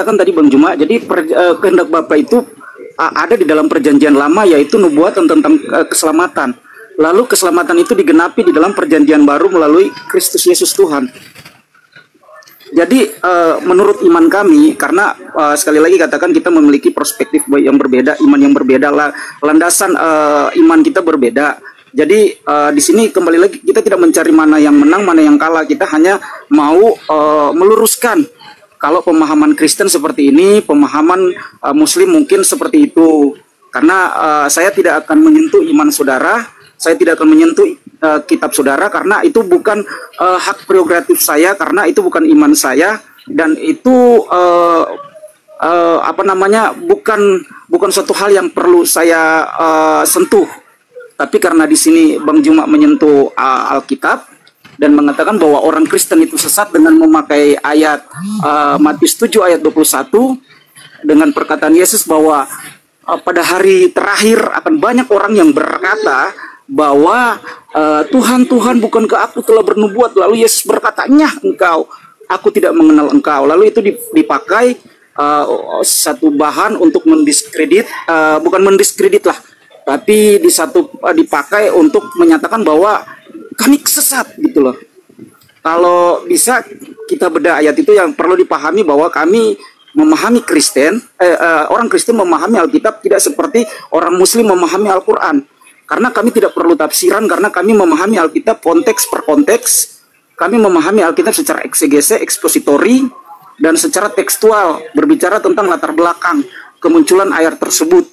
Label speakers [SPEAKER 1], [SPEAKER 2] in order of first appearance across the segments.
[SPEAKER 1] katakan tadi Bang Juma, jadi kehendak Bapa itu ada di dalam perjanjian lama, yaitu nubuatan tentang keselamatan. Lalu keselamatan itu digenapi di dalam perjanjian baru melalui Kristus Yesus Tuhan. Jadi menurut iman kami, karena sekali lagi katakan kita memiliki perspektif yang berbeda, iman yang berbeda, landasan iman kita berbeda. Jadi di sini kembali lagi kita tidak mencari mana yang menang, mana yang kalah. Kita hanya mau meluruskan kalau pemahaman Kristen seperti ini, pemahaman Muslim mungkin seperti itu. Karena saya tidak akan menyentuh iman saudara, saya tidak akan menyentuh kitab saudara, karena itu bukan hak prerogatif saya, karena itu bukan iman saya, dan itu bukan suatu hal yang perlu saya sentuh. Tapi karena di sini Bang Juma menyentuh Alkitab dan mengatakan bahwa orang Kristen itu sesat dengan memakai ayat Matius 7 ayat 21 dengan perkataan Yesus bahwa pada hari terakhir akan banyak orang yang berkata bahwa Tuhan, Tuhan, bukankah aku telah bernubuat? Lalu Yesus berkata, nyah engkau, aku tidak mengenal engkau. Lalu itu dipakai satu bahan untuk mendiskredit, bukan mendiskredit lah, tapi dipakai untuk menyatakan bahwa kami sesat gitu loh. Kalau bisa kita bedah ayat itu, yang perlu dipahami bahwa kami memahami Kristen, orang Kristen memahami Alkitab tidak seperti orang Muslim memahami Al-Quran. Karena kami tidak perlu tafsiran, karena kami memahami Alkitab konteks per konteks. Kami memahami Alkitab secara eksegese, ekspositori, dan secara tekstual, berbicara tentang latar belakang kemunculan ayat tersebut.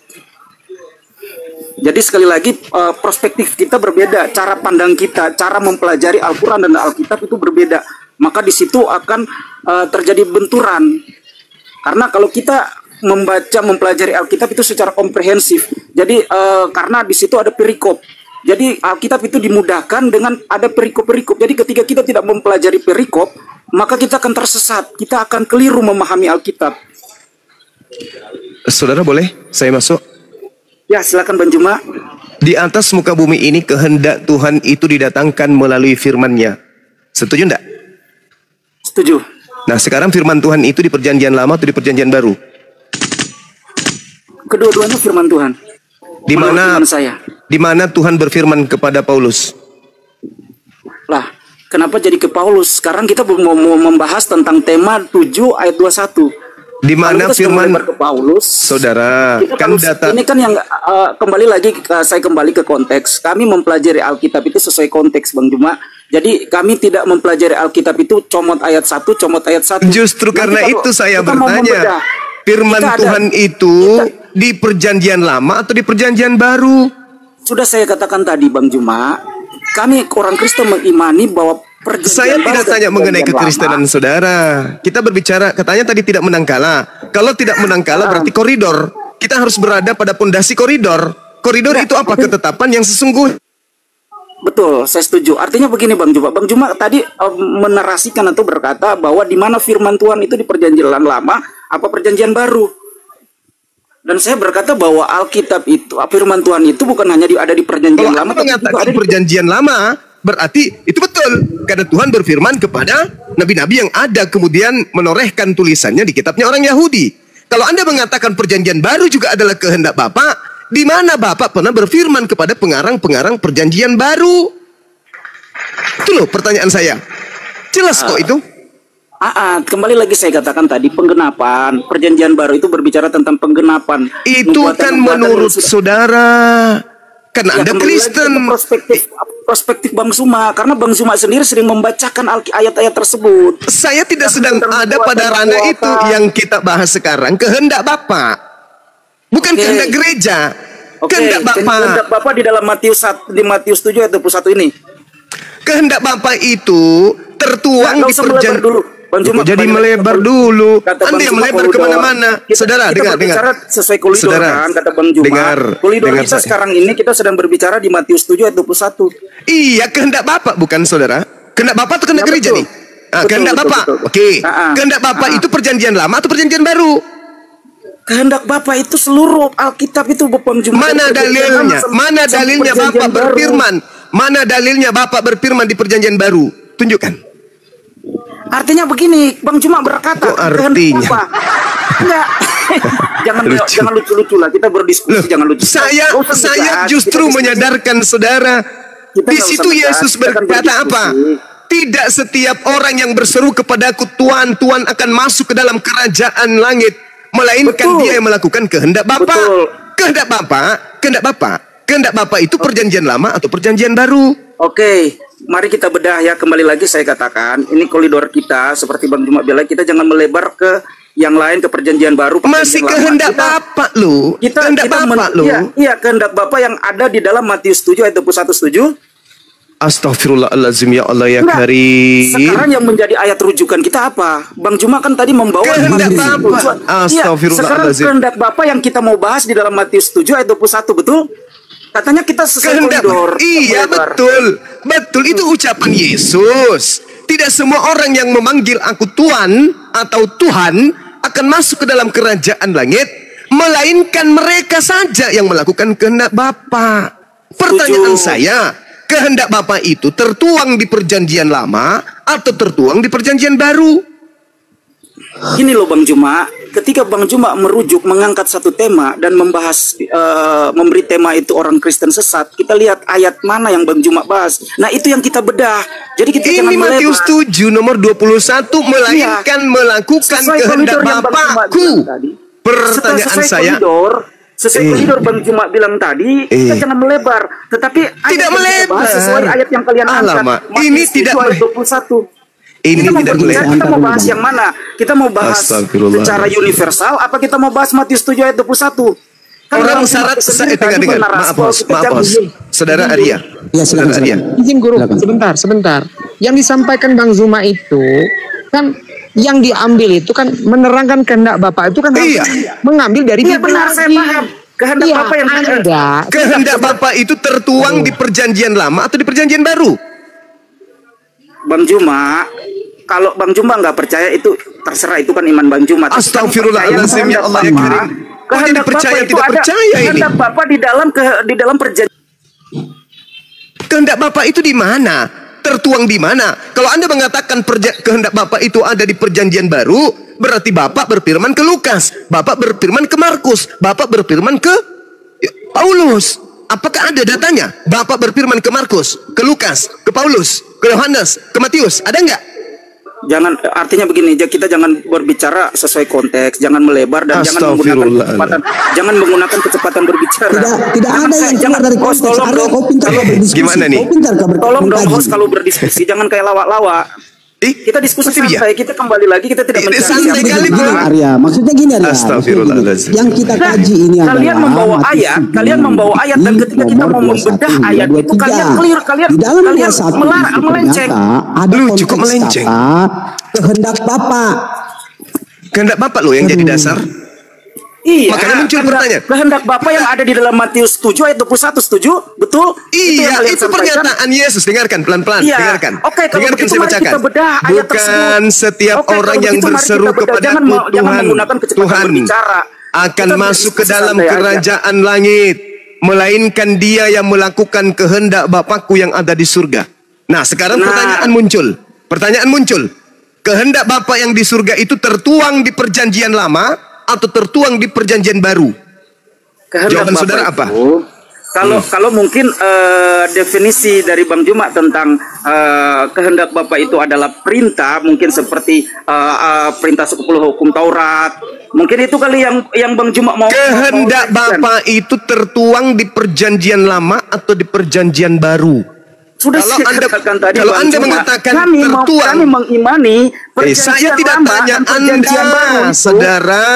[SPEAKER 1] Jadi sekali lagi perspektif kita berbeda, cara pandang kita, cara mempelajari Al-Quran dan Alkitab itu berbeda. Maka di situ akan terjadi benturan. Karena kalau kita mempelajari Alkitab itu secara komprehensif. Jadi karena di situ ada perikop. Jadi Alkitab itu dimudahkan dengan ada perikop-perikop. Jadi ketika kita tidak mempelajari perikop, maka kita akan tersesat. Kita akan keliru memahami Alkitab.
[SPEAKER 2] Saudara boleh saya masuk?
[SPEAKER 1] Ya, silakan Bang Juma.
[SPEAKER 2] Di atas muka bumi ini kehendak Tuhan itu didatangkan melalui firman-Nya. Setuju enggak?
[SPEAKER 1] Setuju.
[SPEAKER 2] Nah, sekarang firman Tuhan itu di perjanjian lama atau di perjanjian baru?
[SPEAKER 1] Kedua-duanya firman Tuhan.
[SPEAKER 2] Di mana Tuhan berfirman kepada Paulus?
[SPEAKER 1] Lah, kenapa jadi ke Paulus? Sekarang kita mau membahas tentang tema 7 ayat 21.
[SPEAKER 2] Di mana firman
[SPEAKER 1] ke Paulus,
[SPEAKER 2] saudara, kan data
[SPEAKER 1] ini kan yang kembali lagi saya kembali ke konteks. Kami mempelajari Alkitab itu sesuai konteks, Bang Juma. Jadi kami tidak mempelajari Alkitab itu comot ayat 1, comot ayat 1.
[SPEAKER 2] Justru karena itu saya bertanya, firman Tuhan itu di perjanjian lama atau di perjanjian baru?
[SPEAKER 1] Sudah saya katakan tadi, Bang Juma, kami orang Kristen mengimani bahwa
[SPEAKER 2] saya tidak tanya mengenai kekristenan saudara. Kita berbicara, katanya tadi tidak menang kalah. Kalau tidak menang kalah berarti koridor. Kita harus berada pada pondasi koridor. Koridor itu apa? Ketetapan yang sesungguhnya.
[SPEAKER 1] Betul, saya setuju. Artinya begini Bang Juma. Bang Juma tadi menarasikan atau berkata bahwa di mana firman Tuhan itu di perjanjian lama apa perjanjian baru. Dan saya berkata bahwa Alkitab itu, firman Tuhan itu bukan hanya ada di perjanjian lama,
[SPEAKER 2] tapi mengatakan di perjanjian lama, berarti itu betul. Karena Tuhan berfirman kepada nabi-nabi yang ada, kemudian menorehkan tulisannya di kitabnya orang Yahudi. Kalau Anda mengatakan perjanjian baru juga adalah kehendak Bapak, di mana Bapak pernah berfirman kepada pengarang-pengarang perjanjian baru? Itu loh pertanyaan saya. Jelas kok itu.
[SPEAKER 1] Kembali lagi saya katakan tadi, penggenapan. Perjanjian baru itu berbicara tentang penggenapan.
[SPEAKER 2] Itu kan menurut saudara. Karena Anda Kristen.
[SPEAKER 1] Perspektif Bang Zuma, karena Bang Zuma sendiri sering membacakan ayat-ayat tersebut.
[SPEAKER 2] Saya tidak sedang ada pada ranah itu. Yang kita bahas sekarang kehendak Bapak, bukan kehendak gereja. Kehendak Bapak.
[SPEAKER 1] Kehendak Bapak di dalam Matius 7 ayat 21 ini.
[SPEAKER 2] Kehendak Bapak itu tertuang di perjanjian dulu. Jadi melebar dulu. Anda yang melebar kemana-mana. Saudara, dengar.
[SPEAKER 1] Sesuai koridor kan, kata Bang Juma. Koridor kita sekarang ini kita sedang berbicara di Matius 7 ayat 21.
[SPEAKER 2] Iya, kehendak Bapak bukan saudara. Kehendak Bapak atau kehendak gereja nih? Kehendak Bapak. Oke. Kehendak Bapak itu perjanjian lama atau perjanjian baru?
[SPEAKER 1] Kehendak Bapak itu seluruh Alkitab itu Bang Juma.
[SPEAKER 2] Mana dalilnya? Mana dalilnya Bapak berfirman? Mana dalilnya Bapak berfirman di perjanjian baru? Tunjukkan.
[SPEAKER 1] Artinya begini, Bang Juma berkata,
[SPEAKER 2] Kok artinya?
[SPEAKER 1] apa? Enggak. jangan lucu-lucu lah, kita berdiskusi. Jangan lucu.
[SPEAKER 2] Saya justru menyadarkan saudara, di situ Yesus berkata apa? Tidak setiap orang yang berseru kepadaku Tuhan, Tuhan akan masuk ke dalam kerajaan langit, melainkan dia yang melakukan kehendak Bapa. Kehendak Bapa itu perjanjian lama atau perjanjian baru? Oke,
[SPEAKER 1] mari kita bedah ya. Kembali lagi saya katakan, ini koridor kita seperti Bang Juma bilang, kita jangan melebar ke yang lain, ke perjanjian baru.
[SPEAKER 2] Masih kehendak Bapa lu. Kehendak Bapa lu.
[SPEAKER 1] Iya, kehendak Bapa yang ada di dalam Matius 7 ayat 21 setuju.
[SPEAKER 2] Astagfirullahaladzim, ya Allah ya Karim.
[SPEAKER 1] Sekarang yang menjadi ayat rujukan kita apa? Bang Juma kan tadi membawa
[SPEAKER 2] kehendak Bapa.
[SPEAKER 1] Astagfirullahaladzim. Sekarang kehendak Bapa yang kita mau bahas di dalam Matius 7 ayat 21, betul? Katanya kita sesuai koridor.
[SPEAKER 2] Iya, betul. Itu ucapan Yesus. Tidak semua orang yang memanggil aku Tuhan atau Tuhan akan masuk ke dalam kerajaan langit, melainkan mereka saja yang melakukan kehendak Bapa. Pertanyaan saya, kehendak Bapa itu tertuang di perjanjian lama atau tertuang di perjanjian baru?
[SPEAKER 1] Gini loh Bang Juma, ketika Bang Juma merujuk, mengangkat satu tema dan membahas, memberi tema itu orang Kristen sesat, kita lihat ayat mana yang Bang Juma bahas. Nah itu yang kita bedah. Jadi kita
[SPEAKER 2] ini Matius 7 nomor 21, melainkan melakukan kehendak Bapakku. Pertanyaan saya,
[SPEAKER 1] sesuai koridor Bang Juma bilang tadi, kita jangan melebar. Tetapi
[SPEAKER 2] tidak melebar
[SPEAKER 1] sesuai ayat yang kalian angkat.
[SPEAKER 2] Ini tidak melebar. Ini tidak melebar.
[SPEAKER 1] Kita mau bahas yang mana? Kita mau bahas secara universal apa kita mau bahas Matius 7 ayat 21?
[SPEAKER 2] Orang syarat dengar. Maaf bos. Saudara Arya.
[SPEAKER 3] Ya, silakan. Izin guru, sebentar. Yang disampaikan Bang Zuma itu kan yang diambil itu kan menerangkan kehendak Bapak itu kan mengambil dari
[SPEAKER 1] benar, saya paham. Kehendak Bapak yang ada.
[SPEAKER 2] Kehendak Bapak itu tertuang di perjanjian lama atau di perjanjian baru?
[SPEAKER 1] Bang Juma, kalau Bang Juma nggak percaya itu terserah, itu kan iman Bang Juma.
[SPEAKER 2] Astagfirullahaladzim, ya Allah ya Karim. Kok jadi percaya tidak percaya ini?
[SPEAKER 1] Kehendak Bapak di dalam perjanjian.
[SPEAKER 2] Kehendak Bapak itu di mana? Tertuang di mana? Kalau Anda mengatakan kehendak Bapak itu ada di perjanjian baru, berarti Bapak berfirman ke Lukas, Bapak berfirman ke Markus, Bapak berfirman ke Paulus. Apakah ada datanya? Bapak berfirman ke Markus, ke Lukas, ke Paulus, ke Yohanes, ke Matius, ada nggak?
[SPEAKER 1] Jangan, artinya begini, kita jangan berbicara sesuai konteks, jangan melebar dan jangan menggunakan kecepatan berbicara.
[SPEAKER 3] Tidak ada yang keluar dari konteks. Kau pintar kau berdiskusi.
[SPEAKER 2] Gimana nih?
[SPEAKER 1] Tolong dong host kalau berdiskusi jangan kayak lawak-lawak. Kita diskusi santai, kita kembali lagi, kita tidak mencari
[SPEAKER 3] Arya. Maksudnya gini Arya.
[SPEAKER 2] Astagfirullahaladzim.
[SPEAKER 3] Yang kita kaji ini
[SPEAKER 1] kalian membawa ayat dan ketika kita mau membedah ayat itu kalian clear, kalian melenceng.
[SPEAKER 3] Ada cukup melenceng. Kehendak Bapak.
[SPEAKER 2] Kehendak Bapak loh yang jadi dasar.
[SPEAKER 1] Iya,
[SPEAKER 2] makanya muncul pertanyaan.
[SPEAKER 1] Kehendak Bapa yang ada di dalam Matius 7 ayat 21, setuju? Betul?
[SPEAKER 2] Iya, itu pernyataan Yesus. Dengarkan pelan-pelan, dengarkan.
[SPEAKER 1] Oke, kalau
[SPEAKER 2] dengarkan
[SPEAKER 1] begitu mari kita bedah ayat tersebut.
[SPEAKER 2] Bukan setiap orang yang berseru kepadaku Tuhan akan masuk ke dalam kerajaan langit, melainkan dia yang melakukan kehendak Bapakku yang ada di surga. Nah, sekarang pertanyaan muncul. Kehendak Bapa yang di surga itu tertuang di perjanjian lama atau tertuang di perjanjian baru? Jawaban saudara apa?
[SPEAKER 1] Kalau mungkin definisi dari Bang Juma tentang kehendak Bapak itu adalah perintah, mungkin seperti perintah 10 hukum Taurat. Mungkin itu kali yang Bang Juma mau.
[SPEAKER 2] Kehendak Bapak itu tertuang di perjanjian lama atau di perjanjian baru?
[SPEAKER 1] Sudah
[SPEAKER 2] kalau Anda mengatakan tertuang,
[SPEAKER 1] kami mengimani
[SPEAKER 2] saya tidak tanya Anda, saudara.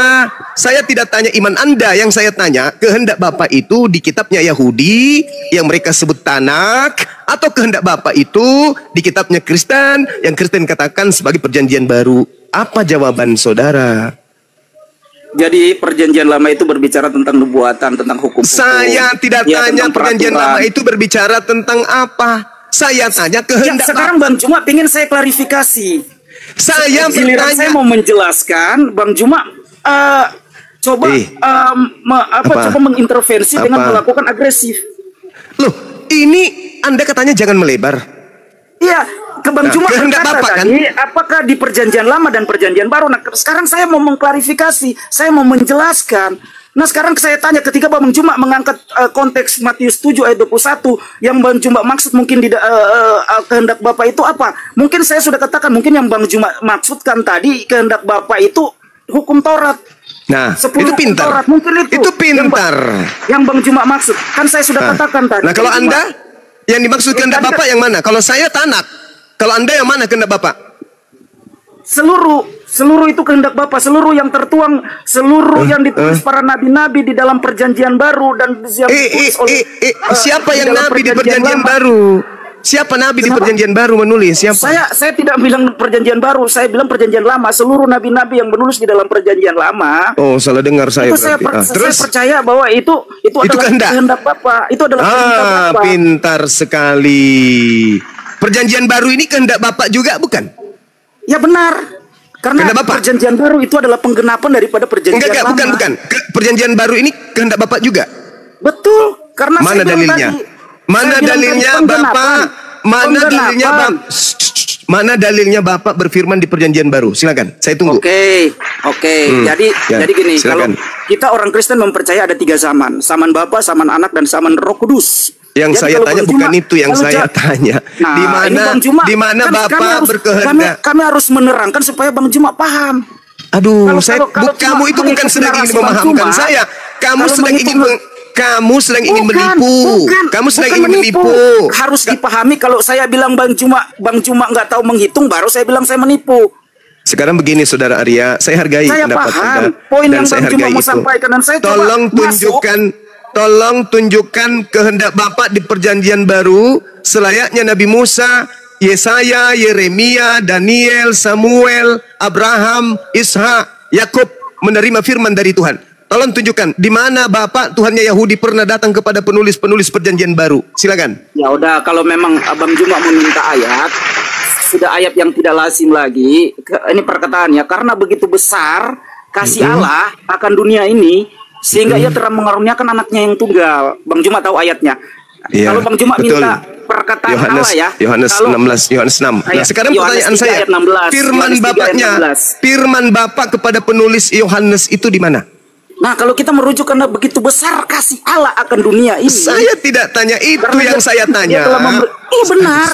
[SPEAKER 2] Saya tidak tanya iman Anda. Yang saya tanya, kehendak Bapak itu di kitabnya Yahudi yang mereka sebut Tanak, atau kehendak Bapak itu di kitabnya Kristen yang Kristen katakan sebagai perjanjian baru? Apa jawaban saudara?
[SPEAKER 1] Jadi perjanjian lama itu berbicara tentang nubuatan, tentang hukum.
[SPEAKER 2] Saya tidak tanya perjanjian lama itu berbicara tentang apa. Saya tanya kehendak.
[SPEAKER 1] Sekarang Bang Juma ingin saya klarifikasi.
[SPEAKER 2] Saya
[SPEAKER 1] mau menjelaskan, Bang Juma coba mengintervensi dengan melakukan agresif.
[SPEAKER 2] Loh, ini Anda katanya jangan melebar.
[SPEAKER 1] Iya, ke Bang Juma
[SPEAKER 2] kehendak
[SPEAKER 1] berkata
[SPEAKER 2] Bapak kan?
[SPEAKER 1] tadi, apakah di perjanjian lama dan perjanjian baru? Nah, sekarang saya mau mengklarifikasi, saya mau menjelaskan. Nah, sekarang saya tanya, ketika Bang Juma mengangkat konteks Matius 7 ayat 21, yang Bang Juma maksud mungkin di kehendak Bapak itu apa? Mungkin saya sudah katakan, mungkin yang Bang Juma maksudkan tadi kehendak Bapak itu hukum Taurat.
[SPEAKER 2] Nah,
[SPEAKER 1] 10
[SPEAKER 2] itu pintar.
[SPEAKER 1] Taurat, mungkin itu
[SPEAKER 2] pintar.
[SPEAKER 1] Yang Bang Juma maksud. Kan saya sudah katakan tadi.
[SPEAKER 2] Nah, kalau Anda yang dimaksud kehendak Bapak yang mana? Kalau saya Tanak. Kalau Anda yang mana kehendak Bapak?
[SPEAKER 1] Seluruh itu kehendak Bapa, seluruh yang tertuang, seluruh yang ditulis para nabi-nabi di dalam perjanjian baru dan yang ditulis oleh
[SPEAKER 2] siapa yang nabi di perjanjian baru? Siapa nabi di perjanjian baru menulis? Siapa?
[SPEAKER 1] Saya tidak bilang perjanjian baru, saya bilang perjanjian lama. Seluruh nabi-nabi yang menulis di dalam perjanjian lama.
[SPEAKER 2] Oh, salah dengar saya
[SPEAKER 1] itu
[SPEAKER 2] berarti.
[SPEAKER 1] Saya percaya bahwa itu adalah kehendak Bapa. Itu adalah kehendak Bapa.
[SPEAKER 2] Pintar sekali. Perjanjian baru ini kehendak Bapak juga bukan?
[SPEAKER 1] Ya benar. Karena perjanjian baru itu adalah penggenapan daripada perjanjian lama.
[SPEAKER 2] Bukan. Perjanjian baru ini kehendak Bapak juga.
[SPEAKER 1] Betul. Karena
[SPEAKER 2] mana dalilnya? Mana dalilnya Bapak? Mana dalilnya Bapak berfirman di perjanjian baru? Silakan, saya tunggu.
[SPEAKER 1] Oke. Jadi gini,
[SPEAKER 2] silakan.
[SPEAKER 1] Kalau kita orang Kristen mempercaya ada 3 zaman. Zaman Bapa, zaman Anak, dan zaman Roh Kudus.
[SPEAKER 2] Yang saya tanya bukan itu yang saya tanya.
[SPEAKER 1] Nah,
[SPEAKER 2] di mana Bapak berkehendak?
[SPEAKER 1] Kami harus menerangkan supaya Bang Juma paham.
[SPEAKER 2] Aduh, kamu itu bukan sedang ingin memahamkan saya. Kamu sedang ingin menipu. Kamu sedang ingin menipu.
[SPEAKER 1] Harus dipahami, kalau saya bilang Bang Juma nggak tahu menghitung, baru saya bilang saya menipu.
[SPEAKER 2] Sekarang begini, Saudara Arya, saya hargai pendapat Anda
[SPEAKER 1] poin
[SPEAKER 2] dan
[SPEAKER 1] yang
[SPEAKER 2] saya
[SPEAKER 1] Bang Juma
[SPEAKER 2] hargai
[SPEAKER 1] mau
[SPEAKER 2] itu.
[SPEAKER 1] sampaikan, dan saya
[SPEAKER 2] Tolong tunjukkan kehendak Bapak di perjanjian baru selayaknya Nabi Musa, Yesaya, Yeremia, Daniel, Samuel, Abraham, Ishak, Yakub menerima firman dari Tuhan. Tolong tunjukkan di mana Bapak Tuhannya Yahudi pernah datang kepada penulis-penulis perjanjian baru. Silakan.
[SPEAKER 1] Ya udah, kalau memang Abang Juma meminta ayat, sudah ayat yang tidak lazim lagi. Ini perkataannya, karena begitu besar kasih Allah akan dunia ini, sehingga ia telah mengaruniakan anaknya yang tunggal. Bang Juma tahu ayatnya.
[SPEAKER 2] Ya,
[SPEAKER 1] kalau Bang Juma minta perkataan Allah ya.
[SPEAKER 2] Yohanes 6. Nah, sekarang pertanyaan saya, firman Bapak kepada penulis Yohanes itu di mana?
[SPEAKER 1] Nah, kalau kita merujuk karena begitu besar kasih Allah akan dunia ini.
[SPEAKER 2] Saya tidak tanya itu, karena yang saya tanya.
[SPEAKER 1] Benar.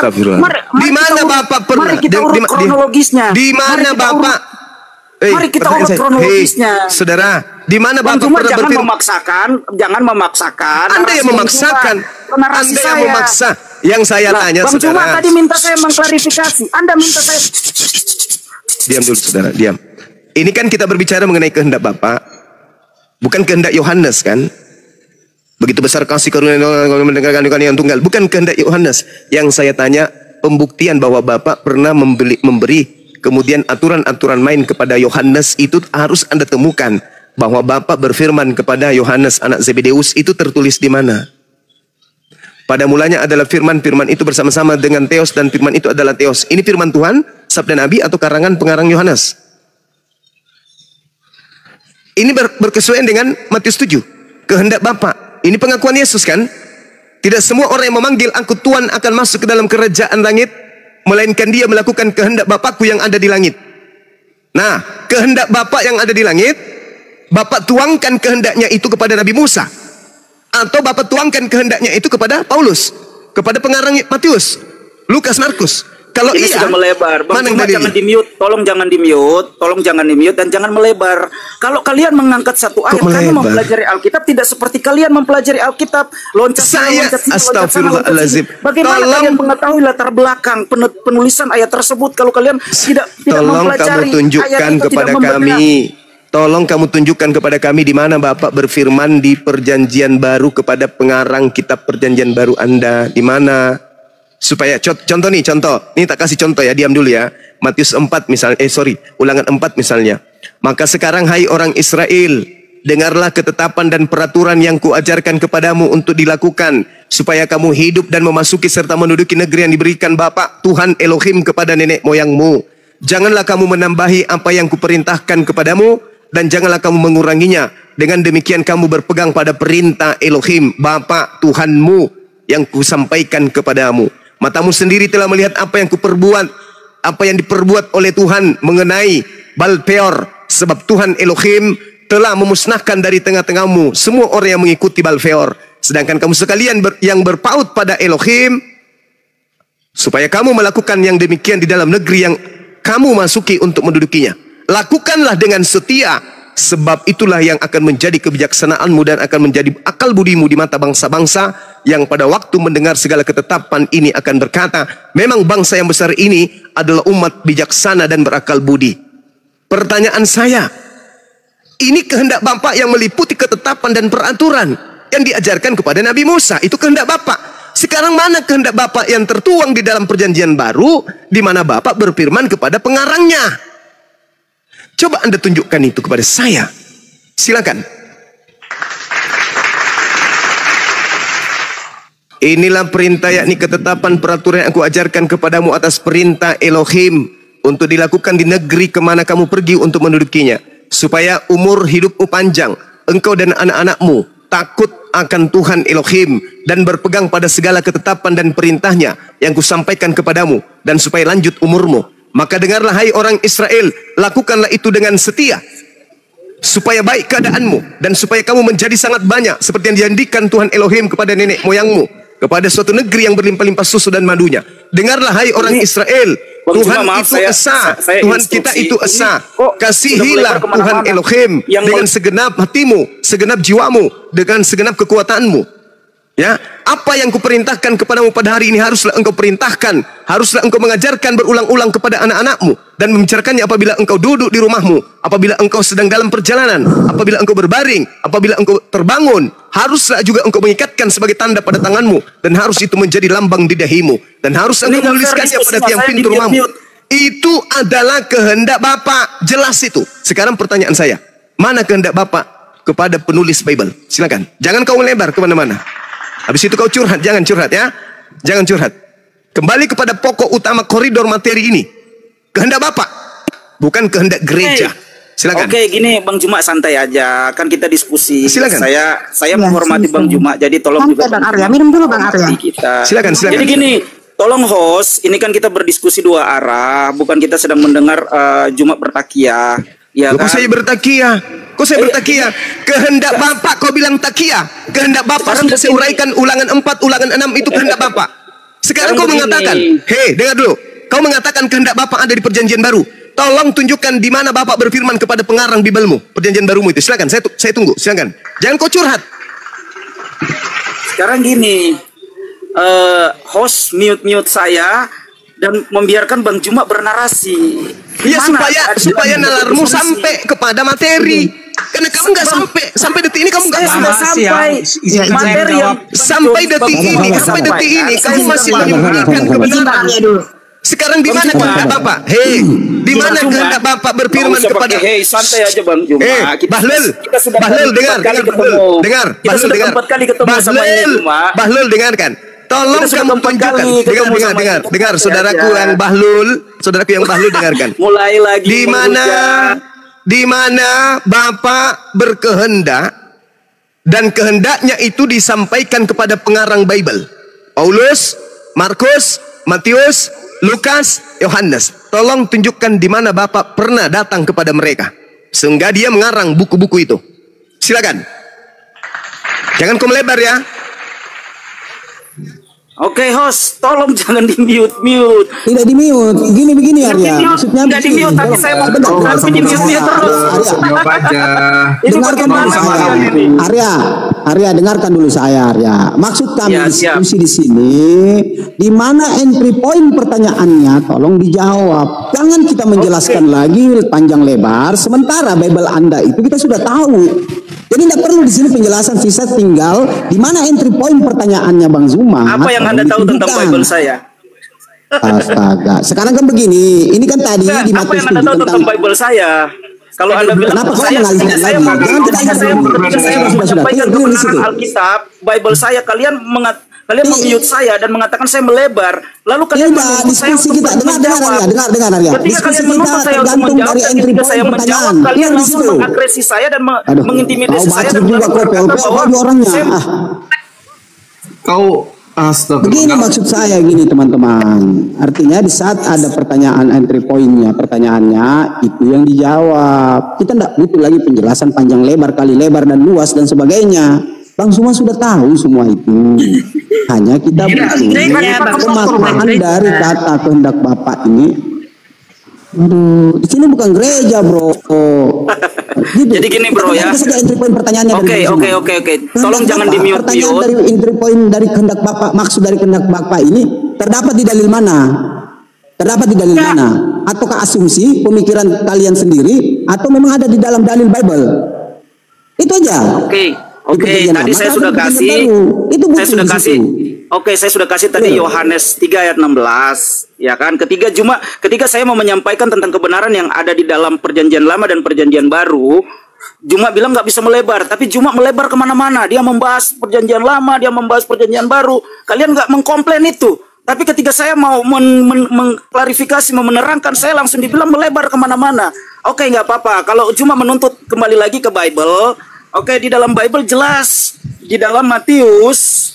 [SPEAKER 2] Di mana Bapak pernah?
[SPEAKER 1] Mari kita urut kronologisnya.
[SPEAKER 2] Di mana Bapak?
[SPEAKER 1] Mari kita urut kronologisnya.
[SPEAKER 2] Saudara, di mana Bapak pernah berfirman?
[SPEAKER 1] Jangan memaksakan.
[SPEAKER 2] Anda yang memaksakan. Anda yang memaksa. Yang saya tanya,
[SPEAKER 1] Bang
[SPEAKER 2] Saudara.
[SPEAKER 1] Juma tadi minta saya mengklarifikasi. Anda minta saya.
[SPEAKER 2] Diam dulu, Saudara. Diam. Ini kan kita berbicara mengenai kehendak Bapak, bukan kehendak Yohanes kan? Begitu besar kasih karunia mendengarkan yang tunggal, bukan kehendak Yohanes. Yang saya tanya, pembuktian bahwa Bapak pernah memberi kemudian aturan-aturan main kepada Yohanes itu harus Anda temukan. Bahwa Bapak berfirman kepada Yohanes anak Zebedeus itu tertulis di mana? Pada mulanya adalah firman, firman itu bersama-sama dengan Theos, dan firman itu adalah Theos. Ini firman Tuhan, sabda Nabi atau karangan pengarang Yohanes? Ini berkesesuaian dengan Matius 7. Kehendak Bapak. Ini pengakuan Yesus kan? Tidak semua orang yang memanggil aku Tuhan akan masuk ke dalam kerajaan langit, melainkan dia melakukan kehendak Bapakku yang ada di langit. Nah, kehendak Bapak yang ada di langit, Bapak tuangkan kehendaknya itu kepada Nabi Musa, atau Bapak tuangkan kehendaknya itu kepada Paulus, kepada pengarang Matius, Lukas, Markus. Kalau
[SPEAKER 1] ini sudah melebar, Bang Juma jangan di-mute, tolong jangan di-mute dan jangan melebar. Kalau kalian mengangkat satu ayat, kalian mempelajari Alkitab tidak seperti kalian mempelajari Alkitab. Loncat sana,
[SPEAKER 2] astagfirullahaladzim.
[SPEAKER 1] Bagaimana kalian mengetahui latar belakang penulisan ayat tersebut kalau kalian tidak mempelajari ayat itu, kepada
[SPEAKER 2] kami. Tolong kamu tunjukkan kepada kami di mana Bapak berfirman di perjanjian baru kepada pengarang kitab perjanjian baru Anda. Di mana? Supaya contoh. Ini tak kasih contoh ya, diam dulu ya. Matius 4 misalnya, Ulangan 4 misalnya. Maka sekarang hai orang Israel, dengarlah ketetapan dan peraturan yang kuajarkan kepadamu untuk dilakukan, supaya kamu hidup dan memasuki serta menduduki negeri yang diberikan Bapa Tuhan Elohim kepada nenek moyangmu. Janganlah kamu menambahi apa yang kuperintahkan kepadamu, dan janganlah kamu menguranginya. Dengan demikian kamu berpegang pada perintah Elohim Bapa Tuhanmu yang kusampaikan kepadamu. Matamu sendiri telah melihat apa yang kuperbuat, apa yang diperbuat oleh Tuhan mengenai Baal-peor, sebab Tuhan Elohim telah memusnahkan dari tengah-tengahmu semua orang yang mengikuti Baal-peor. Sedangkan kamu sekalian yang berpaut pada Elohim, supaya kamu melakukan yang demikian di dalam negeri yang kamu masuki untuk mendudukinya. Lakukanlah dengan setia, sebab itulah yang akan menjadi kebijaksanaanmu dan akan menjadi akal budimu di mata bangsa-bangsa yang pada waktu mendengar segala ketetapan ini akan berkata, memang bangsa yang besar ini adalah umat bijaksana dan berakal budi. Pertanyaan saya, ini kehendak Bapak yang meliputi ketetapan dan peraturan yang diajarkan kepada Nabi Musa. Itu kehendak Bapak. Sekarang mana kehendak Bapak yang tertuang di dalam perjanjian baru, di mana Bapak berfirman kepada pengarangnya? Coba Anda tunjukkan itu kepada saya. Silakan. Inilah perintah, yakni ketetapan peraturan yang aku ajarkan kepadamu atas perintah Elohim, untuk dilakukan di negeri kemana kamu pergi untuk mendudukinya, supaya umur hidupmu panjang, engkau dan anak-anakmu takut akan Tuhan Elohim dan berpegang pada segala ketetapan dan perintahnya yang kusampaikan kepadamu, dan supaya lanjut umurmu. Maka dengarlah hai orang Israel, lakukanlah itu dengan setia, supaya baik keadaanmu dan supaya kamu menjadi sangat banyak, seperti yang dijanjikan Tuhan Elohim kepada nenek moyangmu, kepada suatu negeri yang berlimpah-limpah susu dan madunya. Dengarlah hai orang Israel, Tuhan itu esa, Tuhan kita itu esa. Kasihilah Tuhan Elohim dengan segenap hatimu, segenap jiwamu, dengan segenap kekuatanmu. Ya, apa yang kuperintahkan kepadamu pada hari ini haruslah engkau perintahkan, haruslah engkau mengajarkan berulang-ulang kepada anak-anakmu, dan membicarakannya apabila engkau duduk di rumahmu, apabila engkau sedang dalam perjalanan, apabila engkau berbaring, apabila engkau terbangun. Haruslah juga engkau mengikatkan sebagai tanda pada tanganmu, dan harus itu menjadi lambang di dahimu, dan harus engkau menuliskannya pada tiang pintu rumahmu. Itu adalah kehendak Bapak, jelas itu. Sekarang pertanyaan saya, mana kehendak Bapak kepada penulis Bible? Silakan, jangan kau melebar kemana-mana. Habis itu kau curhat, jangan curhat ya, jangan curhat. Kembali kepada pokok utama koridor materi ini, kehendak Bapak, bukan kehendak gereja. Silakan.
[SPEAKER 1] Oke, gini Bang Juma, santai aja, kan kita diskusi.
[SPEAKER 2] Silakan.
[SPEAKER 1] Saya menghormati Bang Juma, jadi tolong juga
[SPEAKER 4] Bang Arya, minum dulu Bang Arya.
[SPEAKER 2] Silakan.
[SPEAKER 1] Jadi gini, tolong host, ini kan kita berdiskusi dua arah, bukan kita sedang mendengar Juma bertakiah. Ya
[SPEAKER 2] Kok
[SPEAKER 1] kan?
[SPEAKER 2] saya bertakiah? Kok saya bertakiah? Kehendak Bapak kau bilang takiah. Kehendak Bapak sudah saya uraikan ulangan 4, ulangan 6, itu kehendak Bapak. Sekarang kau mengatakan, hei, dengar dulu. Kau mengatakan kehendak Bapak ada di perjanjian baru. Tolong tunjukkan di mana Bapak berfirman kepada pengarang Biblemu, perjanjian barumu itu. Silakan, saya tunggu. Silakan. Jangan kau curhat.
[SPEAKER 1] Sekarang gini, host mute saya dan membiarkan Bang Juma bernarasi.
[SPEAKER 2] Iya, supaya nalarmu sampai kepada materi. Karena kamu nggak sampai detik ini kamu nggak
[SPEAKER 1] sampai materi yang
[SPEAKER 2] sampai detik ini kamu masih menyembunyikan kebenaran. Sekarang di mana kehendak Bapak? Hei, di mana kehendak Bapak berfirman kepada?
[SPEAKER 1] Hei, santai aja Bang Juma.
[SPEAKER 2] Bahlul, dengar. Bahlul, dengarkan. Tolong kamu tunjukkan. Dengar, saudaraku yang Bahlul, dengarkan.
[SPEAKER 1] Mulai lagi.
[SPEAKER 2] Di mana Bapak berkehendak dan kehendaknya itu disampaikan kepada pengarang Bible, Paulus, Markus, Matius, Lukas, Yohanes. Tolong tunjukkan di mana Bapak pernah datang kepada mereka sehingga dia mengarang buku-buku itu. Silakan. Jangan kau melebar ya.
[SPEAKER 1] Oke, host, tolong jangan di-mute.
[SPEAKER 4] Tidak di-mute. Begini Arya. Maksudnya
[SPEAKER 1] enggak di-mute, tapi saya mau tapi di-mute terus.
[SPEAKER 5] Jawab aja.
[SPEAKER 4] Dengarkan dulu saya. Arya, dengarkan dulu saya, Arya. Maksud kami diskusi di sini, di mana entry point pertanyaannya, tolong dijawab. Jangan kita menjelaskan lagi panjang lebar, sementara Bible Anda itu kita sudah tahu. Jadi tidak perlu di sini penjelasan, sisa tinggal di mana entry point pertanyaannya Bang Zuma.
[SPEAKER 1] Apa yang Anda tahu tentang Bible saya?
[SPEAKER 4] Astaga, sekarang kan begini, ini kan tadi di
[SPEAKER 1] apa yang Anda tahu tentang Bible saya? Kalau Anda bilang
[SPEAKER 4] kenapa kau mengalihkan lagi? Jangan kita
[SPEAKER 1] sampaikan kebenaran Alkitab, Bible saya, kalian meng-mute saya dan mengatakan saya melebar. Lalu kalian menuntut saya untuk menjawab.
[SPEAKER 4] Dengar Arya.
[SPEAKER 1] Ketika kalian menuntut saya untuk menjawab, dan ketika saya menjawab, kalian langsung mengagresi saya dan mengintimidasi saya dan mengatakan bahwa
[SPEAKER 5] Kau
[SPEAKER 4] Begini maksud saya gini teman-teman. Artinya di saat ada pertanyaan entry point-nya, pertanyaannya itu yang dijawab. Kita tidak butuh lagi penjelasan panjang lebar, kali lebar dan luas dan sebagainya. Bang Zuma sudah tahu semua itu. Hanya kita butuh pemaknaan dari kata kehendak Bapak ini. Aduh, di sini bukan gereja, bro. Gitu.
[SPEAKER 1] Jadi gini, bro, ya.
[SPEAKER 4] Entry point pertanyaannya.
[SPEAKER 1] Oke. Tolong jangan di-mute.
[SPEAKER 4] Pertanyaan dari entry point dari kehendak Bapak, maksud dari kehendak Bapak ini terdapat di dalil mana? Terdapat di dalil mana? Ataukah asumsi pemikiran kalian sendiri atau memang ada di dalam dalil Bible? Itu aja.
[SPEAKER 1] Oke, tadi saya sudah kasih. Saya sudah kasih. Oke, saya sudah kasih tadi Yohanes 3 ayat 16. Ya kan? Ketika saya mau menyampaikan tentang kebenaran yang ada di dalam perjanjian lama dan perjanjian baru, Juma bilang nggak bisa melebar, tapi Juma melebar kemana-mana. Dia membahas perjanjian lama, dia membahas perjanjian baru. Kalian nggak mengkomplain itu. Tapi ketika saya mau mengklarifikasi, mau menerangkan, saya langsung dibilang melebar kemana-mana. Oke, nggak apa-apa. Kalau Juma menuntut kembali lagi ke Bible, oke, di dalam Bible jelas. Di dalam Matius,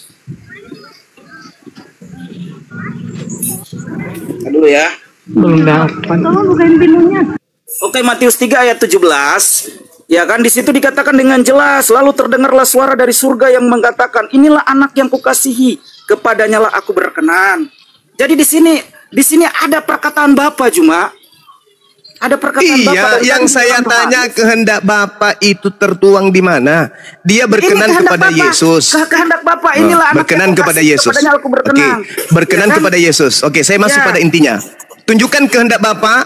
[SPEAKER 1] dulu ya.
[SPEAKER 3] Belum dapat.
[SPEAKER 5] Tolong bukain pintunya.
[SPEAKER 1] Oke, Matius 3 ayat 17. Ya kan, di situ dikatakan dengan jelas, lalu terdengarlah suara dari surga yang mengatakan, inilah anak yang kukasihi, kepadanya lah aku berkenan. Jadi di sini ada perkataan Bapa, Juma. Ada perkataan Bapa.
[SPEAKER 2] Iya, yang saya tanya kehendak Bapa itu tertuang di mana? Dia berkenan kepada Yesus.
[SPEAKER 1] Kehendak Bapa inilah anak
[SPEAKER 2] berkenan kepada Yesus.
[SPEAKER 1] Kepadanya aku berkenan.
[SPEAKER 2] Berkenan kepada Yesus. Oke, saya masuk pada intinya. Tunjukkan kehendak Bapa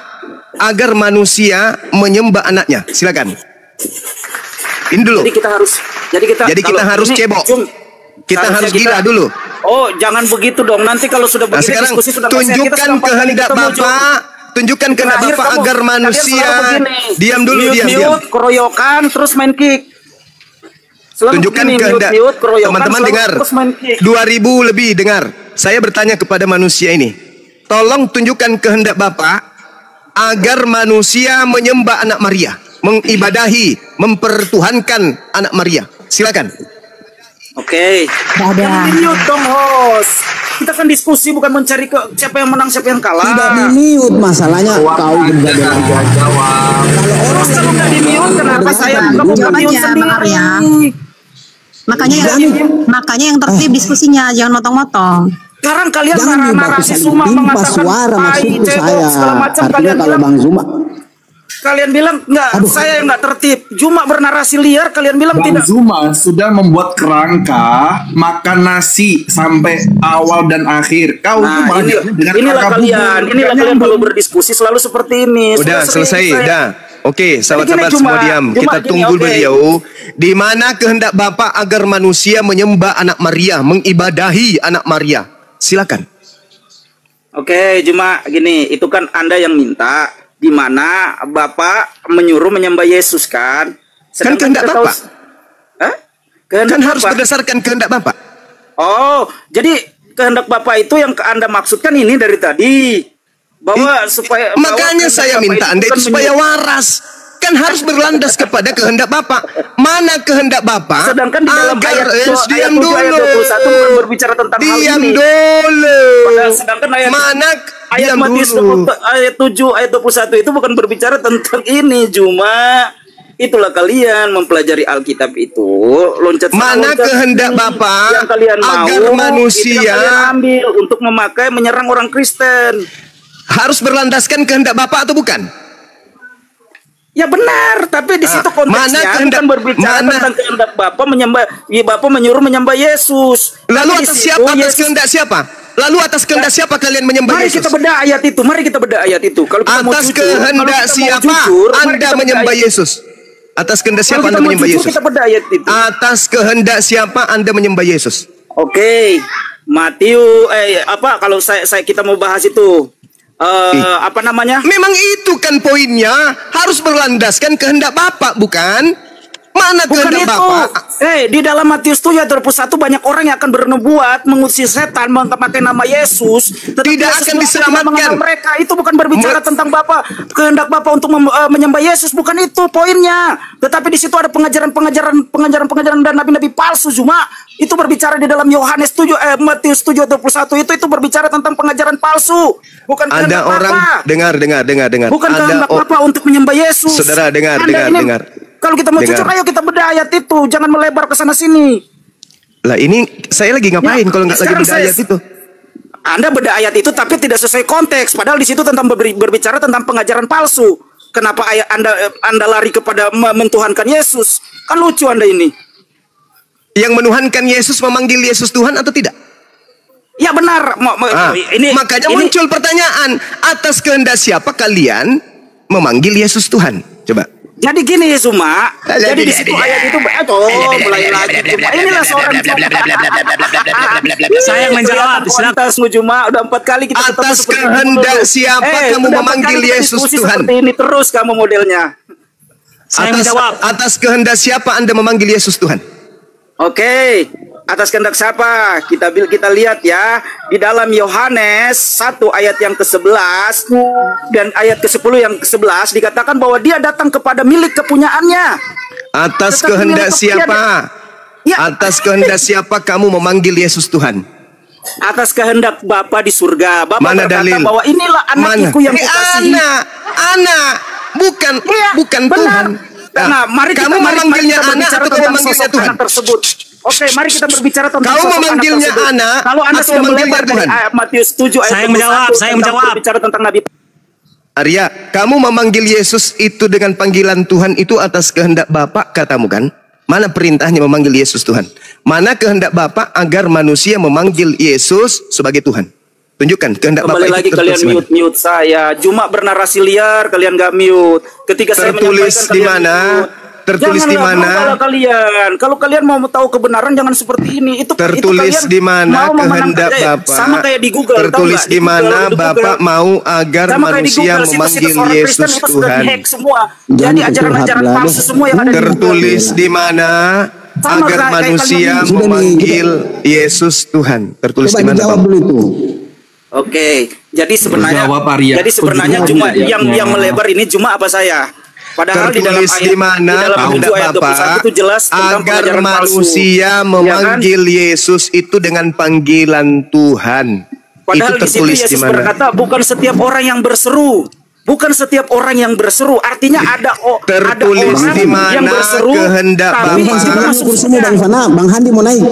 [SPEAKER 2] agar manusia menyembah anaknya. Silakan. Ini dulu.
[SPEAKER 1] Jadi kita harus
[SPEAKER 2] cebok. Kita harus gila dulu.
[SPEAKER 1] Oh, jangan begitu dong. Nanti kalau sudah begini
[SPEAKER 2] sekarang
[SPEAKER 1] diskusi sudah
[SPEAKER 2] tunjukkan kehendak Bapa. Tunjukkan kehendak Bapak agar manusia diam dulu, diam.
[SPEAKER 1] Keroyokan terus main kick.
[SPEAKER 2] Tunjukkan kehendak teman-teman dengar. 2000 lebih dengar. Saya bertanya kepada manusia ini. Tolong tunjukkan kehendak Bapak agar manusia menyembah anak Maria, mengibadahi, mempertuhankan anak Maria. Silakan.
[SPEAKER 1] Oke. Jangan di-mute dong, host. Kita kan diskusi, bukan mencari siapa yang menang, siapa yang kalah.
[SPEAKER 4] Tidak di-mute, masalahnya kau jawab.
[SPEAKER 1] Kalau nggak di-mute, kenapa saya nggak mau mute sendiri?
[SPEAKER 5] Makanya yang tertib diskusinya, jangan motong-motong.
[SPEAKER 1] Sekarang kalian narasi Zuma mengatakan
[SPEAKER 4] maksudku saya. Artinya kalau Bang Zuma,
[SPEAKER 1] kalian bilang nggak, saya yang nggak tertib. Juma bernarasi liar, kalian bilang
[SPEAKER 6] Bang
[SPEAKER 1] tidak.
[SPEAKER 6] Zuma sudah membuat kerangka makan nasi sampai awal dan akhir. Kau
[SPEAKER 1] inilah kalian perlu berdiskusi selalu seperti ini.
[SPEAKER 2] Udah selesai, udah. Oke, sahabat-sahabat semua diam. Kita tunggu beliau. Di mana kehendak Bapa agar manusia menyembah anak Maria, mengibadahi anak Maria? Silakan.
[SPEAKER 1] Oke, Juma gini, itu kan Anda yang minta. Di mana Bapak menyuruh menyembah Yesus kan?
[SPEAKER 2] Kan kehendak Bapak.
[SPEAKER 1] Kehendak
[SPEAKER 2] kan harus berdasarkan kehendak Bapak.
[SPEAKER 1] Oh, jadi kehendak Bapak itu yang Anda maksudkan ini dari tadi. Bahwa supaya
[SPEAKER 2] makanya saya minta Anda itu supaya waras. Kan harus berlandas kepada kehendak Bapak. Mana kehendak Bapak?
[SPEAKER 1] Sedangkan di dalam ayat
[SPEAKER 2] 21
[SPEAKER 1] bukan berbicara tentang hal ini.
[SPEAKER 2] Diam dulu.
[SPEAKER 1] Sedangkan ayat
[SPEAKER 2] Matius
[SPEAKER 1] ayat 7 ayat 21 itu bukan berbicara tentang ini, Juma. Itulah kalian mempelajari Alkitab itu,
[SPEAKER 2] mana kehendak Bapak
[SPEAKER 1] yang kalian mau,
[SPEAKER 2] agar manusia
[SPEAKER 1] yang kalian ambil untuk memakai menyerang orang Kristen.
[SPEAKER 2] Harus berlandaskan kehendak Bapak atau bukan?
[SPEAKER 1] Ya benar, tapi di situ konteksnya bukan berbicara tentang kehendak Bapa Bapa menyuruh menyembah Yesus.
[SPEAKER 2] Lalu atas kehendak siapa? Lalu atas kehendak siapa kalian menyembah Yesus?
[SPEAKER 1] Mari kita bedah ayat itu. Mari kita bedah ayat itu. Kalau kita
[SPEAKER 2] atas kehendak siapa Anda menyembah Yesus? Atas kehendak siapa Anda menyembah Yesus?
[SPEAKER 1] Kita bedah ayat itu.
[SPEAKER 2] Atas kehendak siapa Anda menyembah Yesus?
[SPEAKER 1] Oke. Matius kalau kita mau bahas itu. Apa namanya?
[SPEAKER 2] Memang itu kan poinnya, harus berlandaskan kehendak Bapak, bukan? Mana
[SPEAKER 1] Bukan
[SPEAKER 2] kehendak
[SPEAKER 1] itu.
[SPEAKER 2] Bapa?
[SPEAKER 1] Di dalam Matius 7 ayat 21 banyak orang yang akan bernubuat, mengusir setan, memakai nama Yesus. Tetapi
[SPEAKER 2] Tidak akan
[SPEAKER 1] Yesus
[SPEAKER 2] diselamatkan.
[SPEAKER 1] mengenal mereka. Itu bukan berbicara tentang Bapa, kehendak Bapa untuk menyembah Yesus. Bukan itu poinnya. Tetapi di situ ada pengajaran dan nabi-nabi palsu. Cuma itu berbicara di dalam Matius 7 ayat 21 itu berbicara tentang pengajaran palsu. Bukan
[SPEAKER 2] Ada
[SPEAKER 1] kehendak
[SPEAKER 2] orang
[SPEAKER 1] Bapa.
[SPEAKER 2] dengar.
[SPEAKER 1] Bukan
[SPEAKER 2] Ada
[SPEAKER 1] kehendak Bapa untuk menyembah Yesus.
[SPEAKER 2] Saudara dengar.
[SPEAKER 1] Kalau kita mau jujur, ayo kita bedah ayat itu, jangan melebar ke sana sini.
[SPEAKER 2] Lah ini saya lagi ngapain kalau nggak lagi
[SPEAKER 1] sekarang
[SPEAKER 2] bedah ayat itu?
[SPEAKER 1] Anda bedah ayat itu tapi tidak sesuai konteks, padahal di situ tentang berbicara tentang pengajaran palsu. Kenapa ayat Anda lari kepada mentuhankan Yesus? Kan lucu Anda ini.
[SPEAKER 2] Yang menuhankan Yesus memanggil Yesus Tuhan atau tidak?
[SPEAKER 1] Ya benar.
[SPEAKER 2] Makanya muncul pertanyaan, atas kehendak siapa kalian memanggil Yesus Tuhan? Coba.
[SPEAKER 1] Jadi gini Zuma, jadi di situ ayat itu mulai lagi Zuma. Inilah seorang
[SPEAKER 7] Saya yang menjawab, silakan
[SPEAKER 1] Zuma. Udah 4 kali kita
[SPEAKER 2] atas kehendak siapa kamu memanggil Yesus Tuhan?
[SPEAKER 1] Seperti ini terus kamu modelnya.
[SPEAKER 7] Saya menjawab.
[SPEAKER 2] Atas kehendak siapa Anda memanggil Yesus Tuhan?
[SPEAKER 1] Oke. Atas kehendak siapa? Kita lihat ya di dalam Yohanes 1 ayat yang ke-11 dan ayat ke-10 yang ke-11 dikatakan bahwa dia datang kepada milik kepunyaannya.
[SPEAKER 2] Atas kehendak siapa? Atas kehendak siapa kamu memanggil Yesus Tuhan?
[SPEAKER 1] Atas kehendak Bapa di surga. Bapa
[SPEAKER 2] Mana
[SPEAKER 1] berkata
[SPEAKER 2] dalil?
[SPEAKER 1] bahwa inilah anakku yang kukasihi.
[SPEAKER 2] Anak, bukan Tuhan.
[SPEAKER 1] Nah, mari
[SPEAKER 2] kamu
[SPEAKER 1] kita
[SPEAKER 2] memanggilnya anak atau
[SPEAKER 1] tentang
[SPEAKER 2] memanggilnya
[SPEAKER 1] sosok
[SPEAKER 2] Tuhan?
[SPEAKER 1] anak tersebut. Oke, mari kita berbicara tentang
[SPEAKER 2] Kau
[SPEAKER 1] sosok
[SPEAKER 2] memanggilnya
[SPEAKER 1] anak tersebut.
[SPEAKER 2] anak
[SPEAKER 1] Kalau Anda
[SPEAKER 2] atau
[SPEAKER 1] sudah
[SPEAKER 2] memanggilnya
[SPEAKER 1] melebar dari
[SPEAKER 2] Tuhan?
[SPEAKER 1] Matius 7 ayat 21
[SPEAKER 7] saya menjawab.
[SPEAKER 1] berbicara tentang Nabi.
[SPEAKER 2] Arya, kamu memanggil Yesus itu dengan panggilan Tuhan itu atas kehendak Bapa katamu kan? Mana perintahnya memanggil Yesus Tuhan? Mana kehendak Bapa agar manusia memanggil Yesus sebagai Tuhan? Tunjukkan kehendak Bapa
[SPEAKER 1] Kembali
[SPEAKER 2] itu
[SPEAKER 1] lagi kalian mute saya. Cuma bernarasi liar, kalian gak mute. Ketika saya
[SPEAKER 2] tertulis di mana? Tertulis di mana?
[SPEAKER 1] Kalau kalian mau tahu kebenaran jangan seperti ini. Itu
[SPEAKER 2] tertulis di mana kehendak Bapa?
[SPEAKER 1] Sama kayak di Google.
[SPEAKER 2] Tertulis di mana Bapa mau agar manusia memanggil Yesus Tuhan?
[SPEAKER 1] Semua. Jadi ajaran-ajaran palsu semua yang ada di Google.
[SPEAKER 2] Tertulis di mana agar manusia memanggil Yesus Tuhan? Tertulis di mana?
[SPEAKER 4] Jawab dulu itu.
[SPEAKER 1] Oke, jadi sebenarnya cuma yang melebar ini cuma apa saya? Padahal
[SPEAKER 2] tertulis di mana kehendak Bapa agar manusia memanggil Yesus itu dengan panggilan Tuhan.
[SPEAKER 1] Padahal
[SPEAKER 2] itu tertulis
[SPEAKER 1] di situ Yesus berkata bukan setiap orang yang berseru. Bukan setiap orang yang berseru. Artinya ada
[SPEAKER 2] tertulis
[SPEAKER 1] orang
[SPEAKER 2] di mana
[SPEAKER 1] yang berseru,
[SPEAKER 2] kehendak
[SPEAKER 1] tapi
[SPEAKER 2] Bapa.
[SPEAKER 4] Kursinya Bang Ivana, Bang Handi mau naik.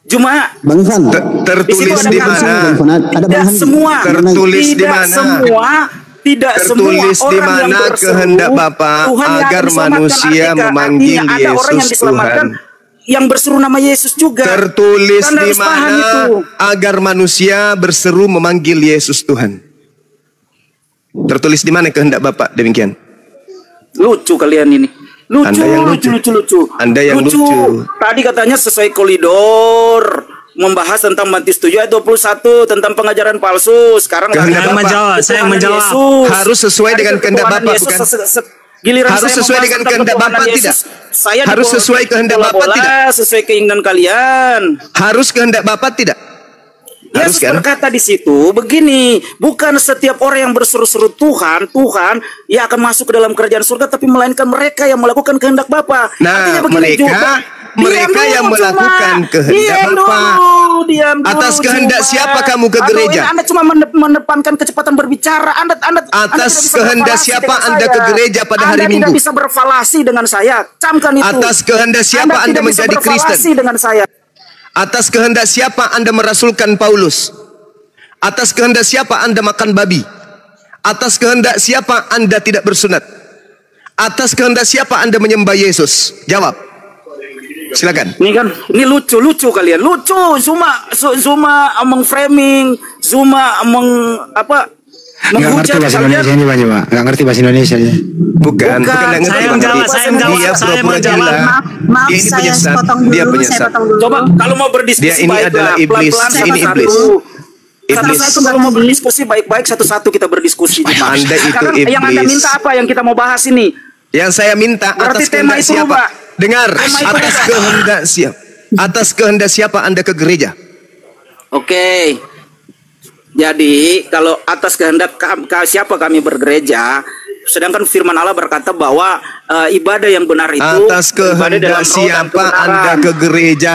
[SPEAKER 1] Cuma
[SPEAKER 4] Bang Ivan,
[SPEAKER 2] tertulis di mana?
[SPEAKER 1] Tidak semua.
[SPEAKER 2] Tertulis di mana?
[SPEAKER 1] Tidak
[SPEAKER 2] tertulis
[SPEAKER 1] semua
[SPEAKER 2] di
[SPEAKER 1] orang
[SPEAKER 2] mana
[SPEAKER 1] yang berseru,
[SPEAKER 2] kehendak Bapa agar manusia memanggil Yesus Tuhan.
[SPEAKER 1] Yang berseru nama Yesus juga.
[SPEAKER 2] Tertulis di mana agar manusia berseru memanggil Yesus Tuhan. Tertulis di mana kehendak Bapa demikian?
[SPEAKER 1] Lucu kalian ini. Lucu. Anda yang lucu. Tadi katanya sesuai koridor. Membahas tentang Matius 7 ayat 21 tentang pengajaran palsu. Sekarang
[SPEAKER 7] saya menjawab.
[SPEAKER 2] Harus sesuai dengan kehendak Bapa bukan? Harus sesuai dengan kehendak Bapa tidak? Harus sesuai kehendak Bapa tidak?
[SPEAKER 1] Sesuai keinginan kalian.
[SPEAKER 2] Harus kehendak Bapa tidak?
[SPEAKER 1] Yesus berkata di situ begini, bukan setiap orang yang berseru-seru Tuhan, ia akan masuk ke dalam kerajaan surga, tapi melainkan mereka yang melakukan kehendak Bapa.
[SPEAKER 2] Nah, mereka yang melakukan kehendak Bapa. Atas kehendak siapa kamu ke gereja?
[SPEAKER 1] Anda cuma menepankan kecepatan berbicara.
[SPEAKER 2] Atas kehendak siapa Anda ke gereja pada hari Minggu?
[SPEAKER 1] Anda tidak bisa berfalasi dengan saya. Camkan itu.
[SPEAKER 2] Atas kehendak siapa Anda menjadi Kristen?
[SPEAKER 1] Dengan saya.
[SPEAKER 2] Atas kehendak siapa Anda merasulkan Paulus? Atas kehendak siapa Anda makan babi? Atas kehendak siapa Anda tidak bersunat? Atas kehendak siapa Anda menyembah Yesus? Jawab. Silakan.
[SPEAKER 1] Ini lucu kalian. Lucu. Zuma meng-framing, Zuma
[SPEAKER 3] menghujat kalian. Nggak ngerti bahasa Indonesia ya.
[SPEAKER 2] Bukan.
[SPEAKER 7] Saya menjawab.
[SPEAKER 5] Maaf, saya potong dulu.
[SPEAKER 1] Coba kalau mau berdiskusi
[SPEAKER 2] baiklah, ini iblis.
[SPEAKER 1] Kalau mau berdiskusi baik-baik satu-satu kita berdiskusi.
[SPEAKER 2] Anda itu
[SPEAKER 1] sekarang
[SPEAKER 2] iblis.
[SPEAKER 1] Yang Anda minta apa yang kita mau bahas ini?
[SPEAKER 2] Yang saya minta
[SPEAKER 1] Berarti
[SPEAKER 2] atas kehendak
[SPEAKER 1] tema itu
[SPEAKER 2] siapa?
[SPEAKER 1] rubah.
[SPEAKER 2] Dengar,
[SPEAKER 1] Tema itu
[SPEAKER 2] atas
[SPEAKER 1] rubah.
[SPEAKER 2] kehendak siapa? Atas kehendak siapa Anda ke gereja?
[SPEAKER 1] Oke. Jadi kalau atas kehendak siapa kami bergereja, sedangkan firman Allah berkata bahwa ibadah yang benar itu
[SPEAKER 2] Atas
[SPEAKER 1] ibadah dalam
[SPEAKER 2] kehendak
[SPEAKER 1] roh dan
[SPEAKER 2] siapa Anda
[SPEAKER 1] kebenaran.
[SPEAKER 2] ke gereja?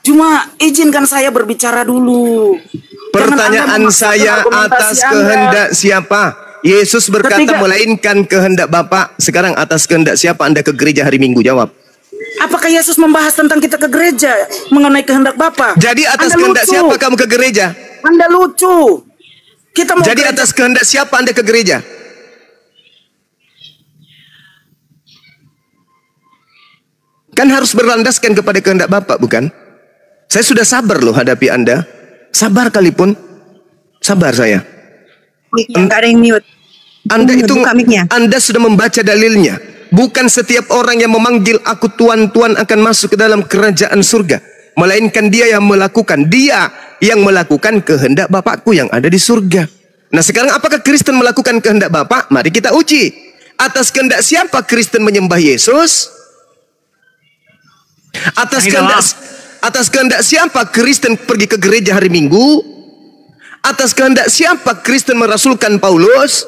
[SPEAKER 1] Cuma izinkan saya berbicara dulu. Jangan
[SPEAKER 2] Pertanyaan
[SPEAKER 1] Anda memaksakan
[SPEAKER 2] saya
[SPEAKER 1] argumentasi
[SPEAKER 2] atas
[SPEAKER 1] Anda.
[SPEAKER 2] kehendak siapa? Yesus berkata
[SPEAKER 1] Ketika-
[SPEAKER 2] melainkan kehendak Bapa. Sekarang atas kehendak siapa Anda ke gereja hari Minggu? Jawab.
[SPEAKER 1] Apakah Yesus membahas tentang kita ke gereja mengenai kehendak Bapa?
[SPEAKER 2] Jadi atas
[SPEAKER 1] Anda
[SPEAKER 2] kehendak
[SPEAKER 1] lucu.
[SPEAKER 2] siapa kamu ke gereja?
[SPEAKER 1] Anda lucu. Kita mau
[SPEAKER 2] Jadi
[SPEAKER 1] gereja.
[SPEAKER 2] atas kehendak siapa Anda ke gereja? Kan harus berlandaskan kepada kehendak Bapa, bukan? Saya sudah sabar loh hadapi Anda. Sabar kalipun. Sabar saya.
[SPEAKER 5] Nggak ada yang mute.
[SPEAKER 2] Anda itu
[SPEAKER 5] Buka mic-nya.
[SPEAKER 2] Anda sudah membaca dalilnya. Bukan setiap orang yang memanggil aku Tuhan, Tuhan akan masuk ke dalam kerajaan surga. Melainkan dia yang melakukan. Dia yang melakukan kehendak Bapakku yang ada di surga. Nah sekarang apakah Kristen melakukan kehendak Bapa? Mari kita uji. Atas kehendak siapa Kristen menyembah Yesus? Atas kehendak siapa Kristen pergi ke gereja hari Minggu? Atas kehendak siapa Kristen merasulkan Paulus?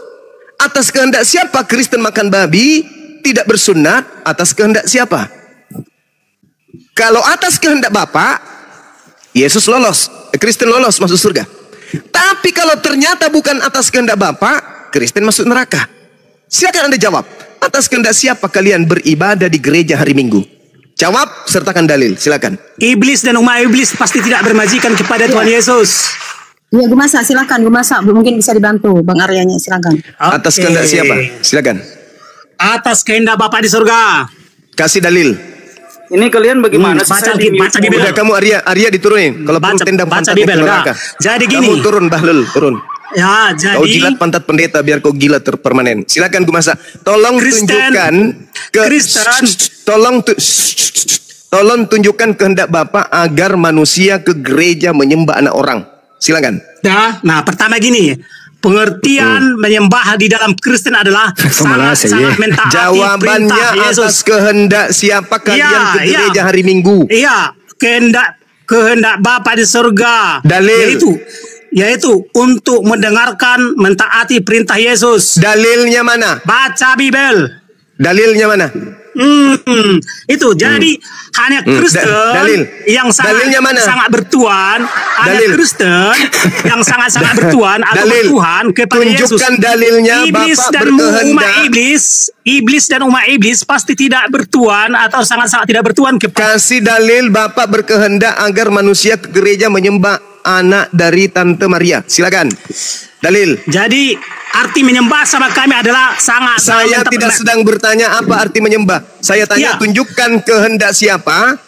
[SPEAKER 2] Atas kehendak siapa Kristen makan babi, tidak bersunat? Atas kehendak siapa? Kalau atas kehendak Bapa, Yesus lolos, Kristen lolos masuk surga. Tapi kalau ternyata bukan atas kehendak Bapa, Kristen masuk neraka. Silakan Anda jawab. Atas kehendak siapa kalian beribadah di gereja hari Minggu? Jawab, sertakan dalil, silakan.
[SPEAKER 7] Iblis dan umat iblis pasti tidak bermajikan kepada Tuhan Yesus.
[SPEAKER 5] Ya, gue masak, silakan gue masak. Mungkin bisa dibantu Bang Aryanya, silakan.
[SPEAKER 2] Atas
[SPEAKER 7] Oke.
[SPEAKER 2] kehendak siapa? Silakan.
[SPEAKER 7] Atas kehendak Bapa di surga.
[SPEAKER 2] Kasih dalil.
[SPEAKER 1] Ini kalian bagaimana sih?
[SPEAKER 7] baca
[SPEAKER 1] Saya
[SPEAKER 7] di-
[SPEAKER 1] di-
[SPEAKER 7] baca Bibel.
[SPEAKER 2] Udah kamu Arya diturunin. Kalau perlu
[SPEAKER 7] Baca-
[SPEAKER 2] tendang
[SPEAKER 7] baca
[SPEAKER 2] pantatnya
[SPEAKER 7] Bibel,
[SPEAKER 2] ke
[SPEAKER 7] udah.
[SPEAKER 2] neraka.
[SPEAKER 7] Jadi
[SPEAKER 2] Kamu
[SPEAKER 7] gini.
[SPEAKER 2] turun Bahlul, turun.
[SPEAKER 7] Ya,
[SPEAKER 2] Kau
[SPEAKER 7] jadi
[SPEAKER 2] jilat pantat pendeta biar kau gila terpermanen. Silakan Gumasa. Tolong
[SPEAKER 7] Kristen.
[SPEAKER 2] tunjukkan
[SPEAKER 7] Kristen.
[SPEAKER 2] Tolong tunjukkan kehendak Bapa agar manusia ke gereja menyembah anak orang. Silakan.
[SPEAKER 7] nah pertama gini, pengertian menyembah di dalam Kristen adalah sangat mentaati
[SPEAKER 2] Jawabannya
[SPEAKER 7] perintah Yesus.
[SPEAKER 2] atas kehendak siapa kalian
[SPEAKER 7] Iya,
[SPEAKER 2] ke
[SPEAKER 7] iya.
[SPEAKER 2] gereja hari Minggu?
[SPEAKER 7] Iya, kehendak Bapa di surga.
[SPEAKER 2] Dalil.
[SPEAKER 7] Yaitu untuk mendengarkan, mentaati perintah Yesus.
[SPEAKER 2] Dalilnya mana?
[SPEAKER 7] Baca Bibel.
[SPEAKER 2] Dalilnya mana?
[SPEAKER 7] Itu jadi hanya Kristen
[SPEAKER 2] Dalil.
[SPEAKER 7] yang
[SPEAKER 2] Dalilnya mana?
[SPEAKER 7] sangat bertuhan, hanya
[SPEAKER 2] Dalil.
[SPEAKER 7] Kristen yang sangat bertuhan atau
[SPEAKER 2] Dalil.
[SPEAKER 7] bertuhan kepada Yesus.
[SPEAKER 2] Tunjukkan dalilnya
[SPEAKER 7] Iblis
[SPEAKER 2] Bapak
[SPEAKER 7] dan
[SPEAKER 2] berkehendak.
[SPEAKER 7] umat iblis dan umat iblis pasti tidak bertuhan atau sangat tidak bertuhan kepada
[SPEAKER 2] Kasih dalil Bapak berkehendak agar manusia ke gereja menyembah anak dari Tante Maria. Silakan. Dalil.
[SPEAKER 7] Jadi arti menyembah sama kami adalah sangat
[SPEAKER 2] Saya tidak sedang bertanya apa arti menyembah. Saya tanya
[SPEAKER 7] Ya.
[SPEAKER 2] tunjukkan kehendak siapa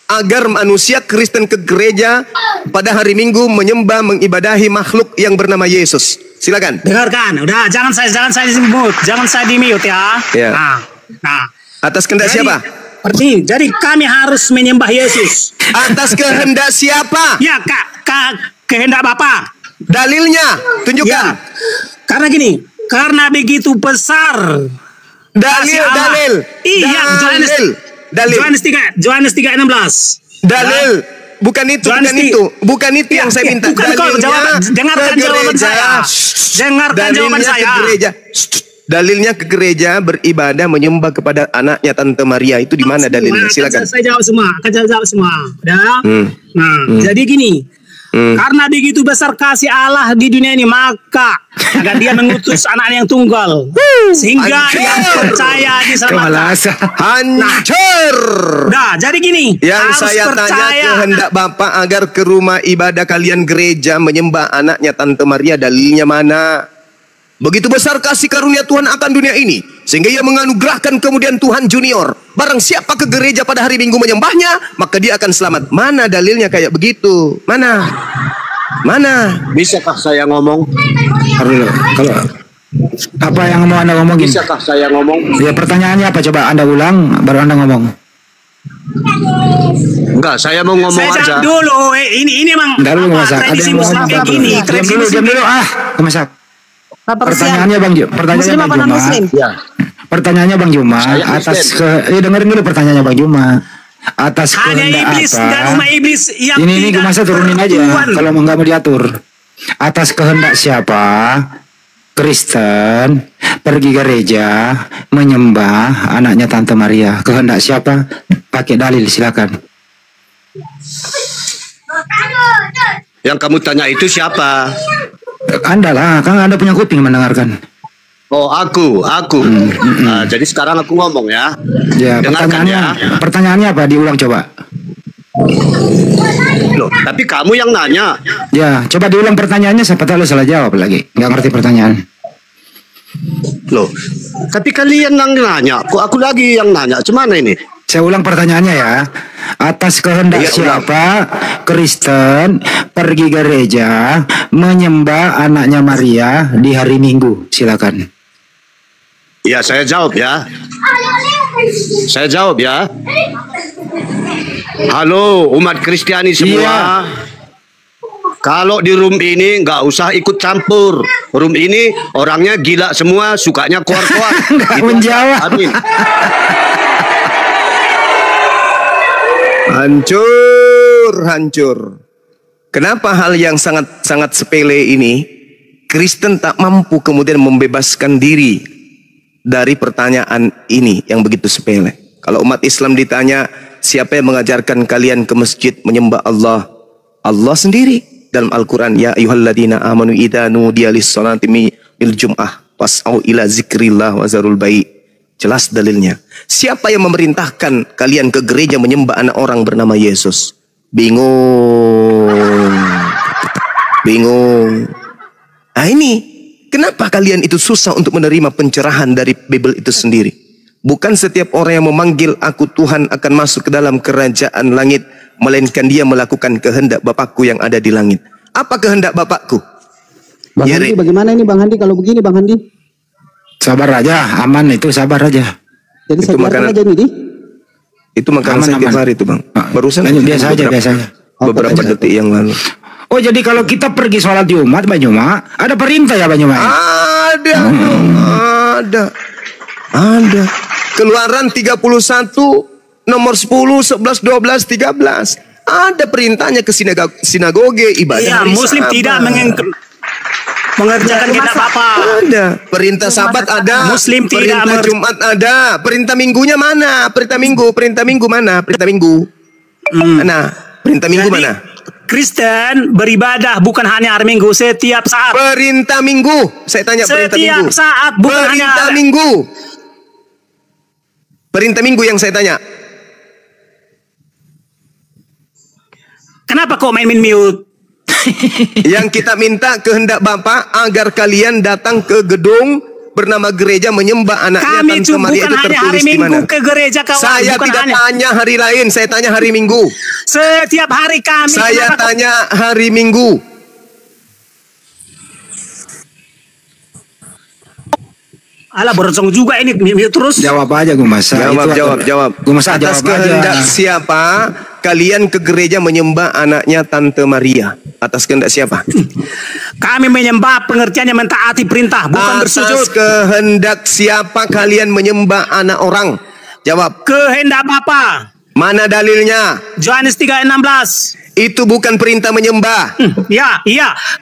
[SPEAKER 2] agar manusia Kristen ke gereja pada hari Minggu menyembah mengibadahi makhluk yang bernama Yesus. Silakan.
[SPEAKER 7] dengarkan. Udah jangan saya di mute, jangan saya di mute ya.
[SPEAKER 2] Ya.
[SPEAKER 7] Nah.
[SPEAKER 2] Atas kehendak
[SPEAKER 7] Jadi,
[SPEAKER 2] siapa?
[SPEAKER 7] Jadi kami harus menyembah Yesus.
[SPEAKER 2] Atas kehendak siapa?
[SPEAKER 7] Ya, kehendak Bapa.
[SPEAKER 2] Dalilnya tunjukkan.
[SPEAKER 7] Ya. Karena gini, karena begitu besar kasih Allah.
[SPEAKER 2] Dalil.
[SPEAKER 7] Iya,
[SPEAKER 2] Dalil.
[SPEAKER 7] Yohanes 3:16.
[SPEAKER 2] Dalil. Bukan itu, bukan itu yang saya minta.
[SPEAKER 7] Bukan kau jawaban. Dengarkan jawaban saya. Dengarkan jawaban
[SPEAKER 2] Dalilnya
[SPEAKER 7] saya.
[SPEAKER 2] ke gereja. Dalilnya ke gereja beribadah menyembah kepada anaknya Tante Maria. Itu di mana dalilnya? Silakan.
[SPEAKER 7] Saya jawab semua. Udah. Nah, jadi gini. Karena begitu besar kasih Allah di dunia ini, maka agar dia mengutus anaknya yang tunggal, sehingga yang percaya diselamatkan.
[SPEAKER 2] Hancur.
[SPEAKER 7] Nah, jadi gini.
[SPEAKER 2] Yang
[SPEAKER 7] harus
[SPEAKER 2] saya tanya kehendak Bapak agar ke rumah ibadah kalian gereja menyembah anaknya Tante Maria, dalilnya mana? Begitu besar kasih karunia Tuhan akan dunia ini, sehingga ia menganugerahkan kemudian Tuhan junior. Barang siapa ke gereja pada hari Minggu menyembahnya, maka dia akan selamat. Mana dalilnya kayak begitu? Mana?
[SPEAKER 8] Bisakah saya ngomong?
[SPEAKER 9] Kalau apa yang mau Anda ngomongin?
[SPEAKER 8] Bisakah saya ngomong?
[SPEAKER 9] Ya pertanyaannya apa? Coba Anda ulang, baru Anda ngomong.
[SPEAKER 8] Enggak, saya mau ngomong
[SPEAKER 7] Saya
[SPEAKER 8] aja.
[SPEAKER 7] jawab dulu. Ini emang
[SPEAKER 9] Ntar dulu masak. Ada
[SPEAKER 7] tradisi
[SPEAKER 9] yang mau
[SPEAKER 7] Muslim
[SPEAKER 9] ngomong
[SPEAKER 7] kayak
[SPEAKER 9] apa?
[SPEAKER 7] gini.
[SPEAKER 9] Diam dulu. Masak. Pertanyaannya Bang Juma.
[SPEAKER 5] Muslim apa non Muslim?
[SPEAKER 8] Ya.
[SPEAKER 9] Pertanyaannya Bang Juma atas dengerin dulu pertanyaan Bang Juma. Atas
[SPEAKER 7] hanya
[SPEAKER 9] kehendak
[SPEAKER 7] iblis
[SPEAKER 9] apa?
[SPEAKER 7] dan umat iblis yang
[SPEAKER 9] Ini gue masa turunin aja
[SPEAKER 7] bertuan.
[SPEAKER 9] kalau nggak mau diatur. Atas kehendak siapa Kristen pergi gereja menyembah anaknya Tante Maria? Kehendak siapa? Pakai dalil silakan.
[SPEAKER 8] Yang kamu tanya itu siapa?
[SPEAKER 9] Anda lah, kan Anda punya kuping mendengarkan.
[SPEAKER 8] Oh, aku. Nah, jadi sekarang aku ngomong ya.
[SPEAKER 9] Ya,
[SPEAKER 8] Dengarkan
[SPEAKER 9] pertanyaannya apa? Diulang coba.
[SPEAKER 8] Loh, tapi kamu yang nanya.
[SPEAKER 9] Ya, coba diulang pertanyaannya, siapa tahu lu salah jawab lagi. Nggak ngerti pertanyaan.
[SPEAKER 8] Loh, tapi kalian yang nanya, kok aku lagi yang nanya? Cemana ini?
[SPEAKER 9] Saya ulang pertanyaannya ya. Atas kehendak siapa Kristen pergi gereja menyembah anaknya Maria di hari Minggu? Silakan.
[SPEAKER 8] Ya, saya jawab ya. Halo umat Kristiani semua. Kalau di room ini nggak usah ikut campur. Room ini orangnya gila semua, sukanya keluar-keluar.
[SPEAKER 9] Nggak menjawab.
[SPEAKER 8] Amin.
[SPEAKER 2] Hancur. Kenapa hal yang sangat sepele ini Kristen tak mampu kemudian membebaskan diri dari pertanyaan ini yang begitu sepele? Kalau umat Islam ditanya, siapa yang mengajarkan kalian ke masjid menyembah Allah? Allah sendiri dalam Al-Quran, ya ayyuhalladzina amanu idza nudiya lis-salati bil jum'ah fas'au ila zikrillah wa zarul bai'. Jelas dalilnya. Siapa yang memerintahkan kalian ke gereja menyembah anak orang bernama Yesus? Bingung. Nah ini, kenapa kalian itu susah untuk menerima pencerahan dari Bible itu sendiri? Bukan setiap orang yang memanggil aku Tuhan akan masuk ke dalam kerajaan langit, melainkan dia melakukan kehendak Bapakku yang ada di langit. Apa kehendak Bapakku?
[SPEAKER 4] Bang Handi, bagaimana ini Bang Handi kalau begini Bang Handi?
[SPEAKER 9] Sabar aja, aman itu, sabar aja.
[SPEAKER 4] Jadi
[SPEAKER 2] itu
[SPEAKER 4] saya biarkan aja nih.
[SPEAKER 2] Itu makanan saya tiap hari itu Bang. Barusan
[SPEAKER 9] biasa aja.
[SPEAKER 2] Beberapa detik yang lalu.
[SPEAKER 9] Oh, jadi kalau kita pergi sholat Jumat, Bang Juma, ada perintah ya Bang Juma?
[SPEAKER 2] Ada. Keluaran 31 nomor 10, 11, 12, 13. Ada perintahnya ke sinagoge, ibadah.
[SPEAKER 7] Iya, Muslim tidak mengerjakan kehendak Bapa.
[SPEAKER 2] Ada. Perintah Sabat ada.
[SPEAKER 7] Muslim tidak
[SPEAKER 2] perintah Jumat ada. Perintah Minggunya mana? Perintah Minggu mana? Perintah Minggu. Mana? Perintah Minggu
[SPEAKER 7] Jadi,
[SPEAKER 2] mana?
[SPEAKER 7] Kristen beribadah bukan hanya hari Minggu, setiap saat.
[SPEAKER 2] Perintah Minggu. Saya tanya perintah Minggu.
[SPEAKER 7] Setiap saat, bukan
[SPEAKER 2] perintah
[SPEAKER 7] hanya
[SPEAKER 2] Minggu. Perintah Minggu yang saya tanya.
[SPEAKER 7] Kenapa kok main mute?
[SPEAKER 2] Yang kita minta kehendak Bapa agar kalian datang ke gedung bernama gereja menyembah anaknya Tante Maria, itu tertulis di mana?
[SPEAKER 7] Ke gereja kawan.
[SPEAKER 2] Saya tidak tanya hari lain, saya tanya hari Minggu.
[SPEAKER 7] Setiap hari kami.
[SPEAKER 2] Saya tanya hari Minggu.
[SPEAKER 7] Alah berosong juga ini terus.
[SPEAKER 9] Jawab aja gue Mas.
[SPEAKER 2] Jawab.
[SPEAKER 9] Gue Mas
[SPEAKER 2] atas kehendak siapa kalian ke gereja menyembah anaknya Tante Maria? Atas kehendak siapa?
[SPEAKER 7] Kami menyembah, pengertiannya mentaati perintah, bukan bersujud.
[SPEAKER 2] Atas kehendak siapa kalian menyembah anak orang? Jawab.
[SPEAKER 7] Kehendak Bapa.
[SPEAKER 2] Mana dalilnya?
[SPEAKER 7] Yohanes 3:16.
[SPEAKER 2] Itu bukan perintah menyembah.
[SPEAKER 7] Iya.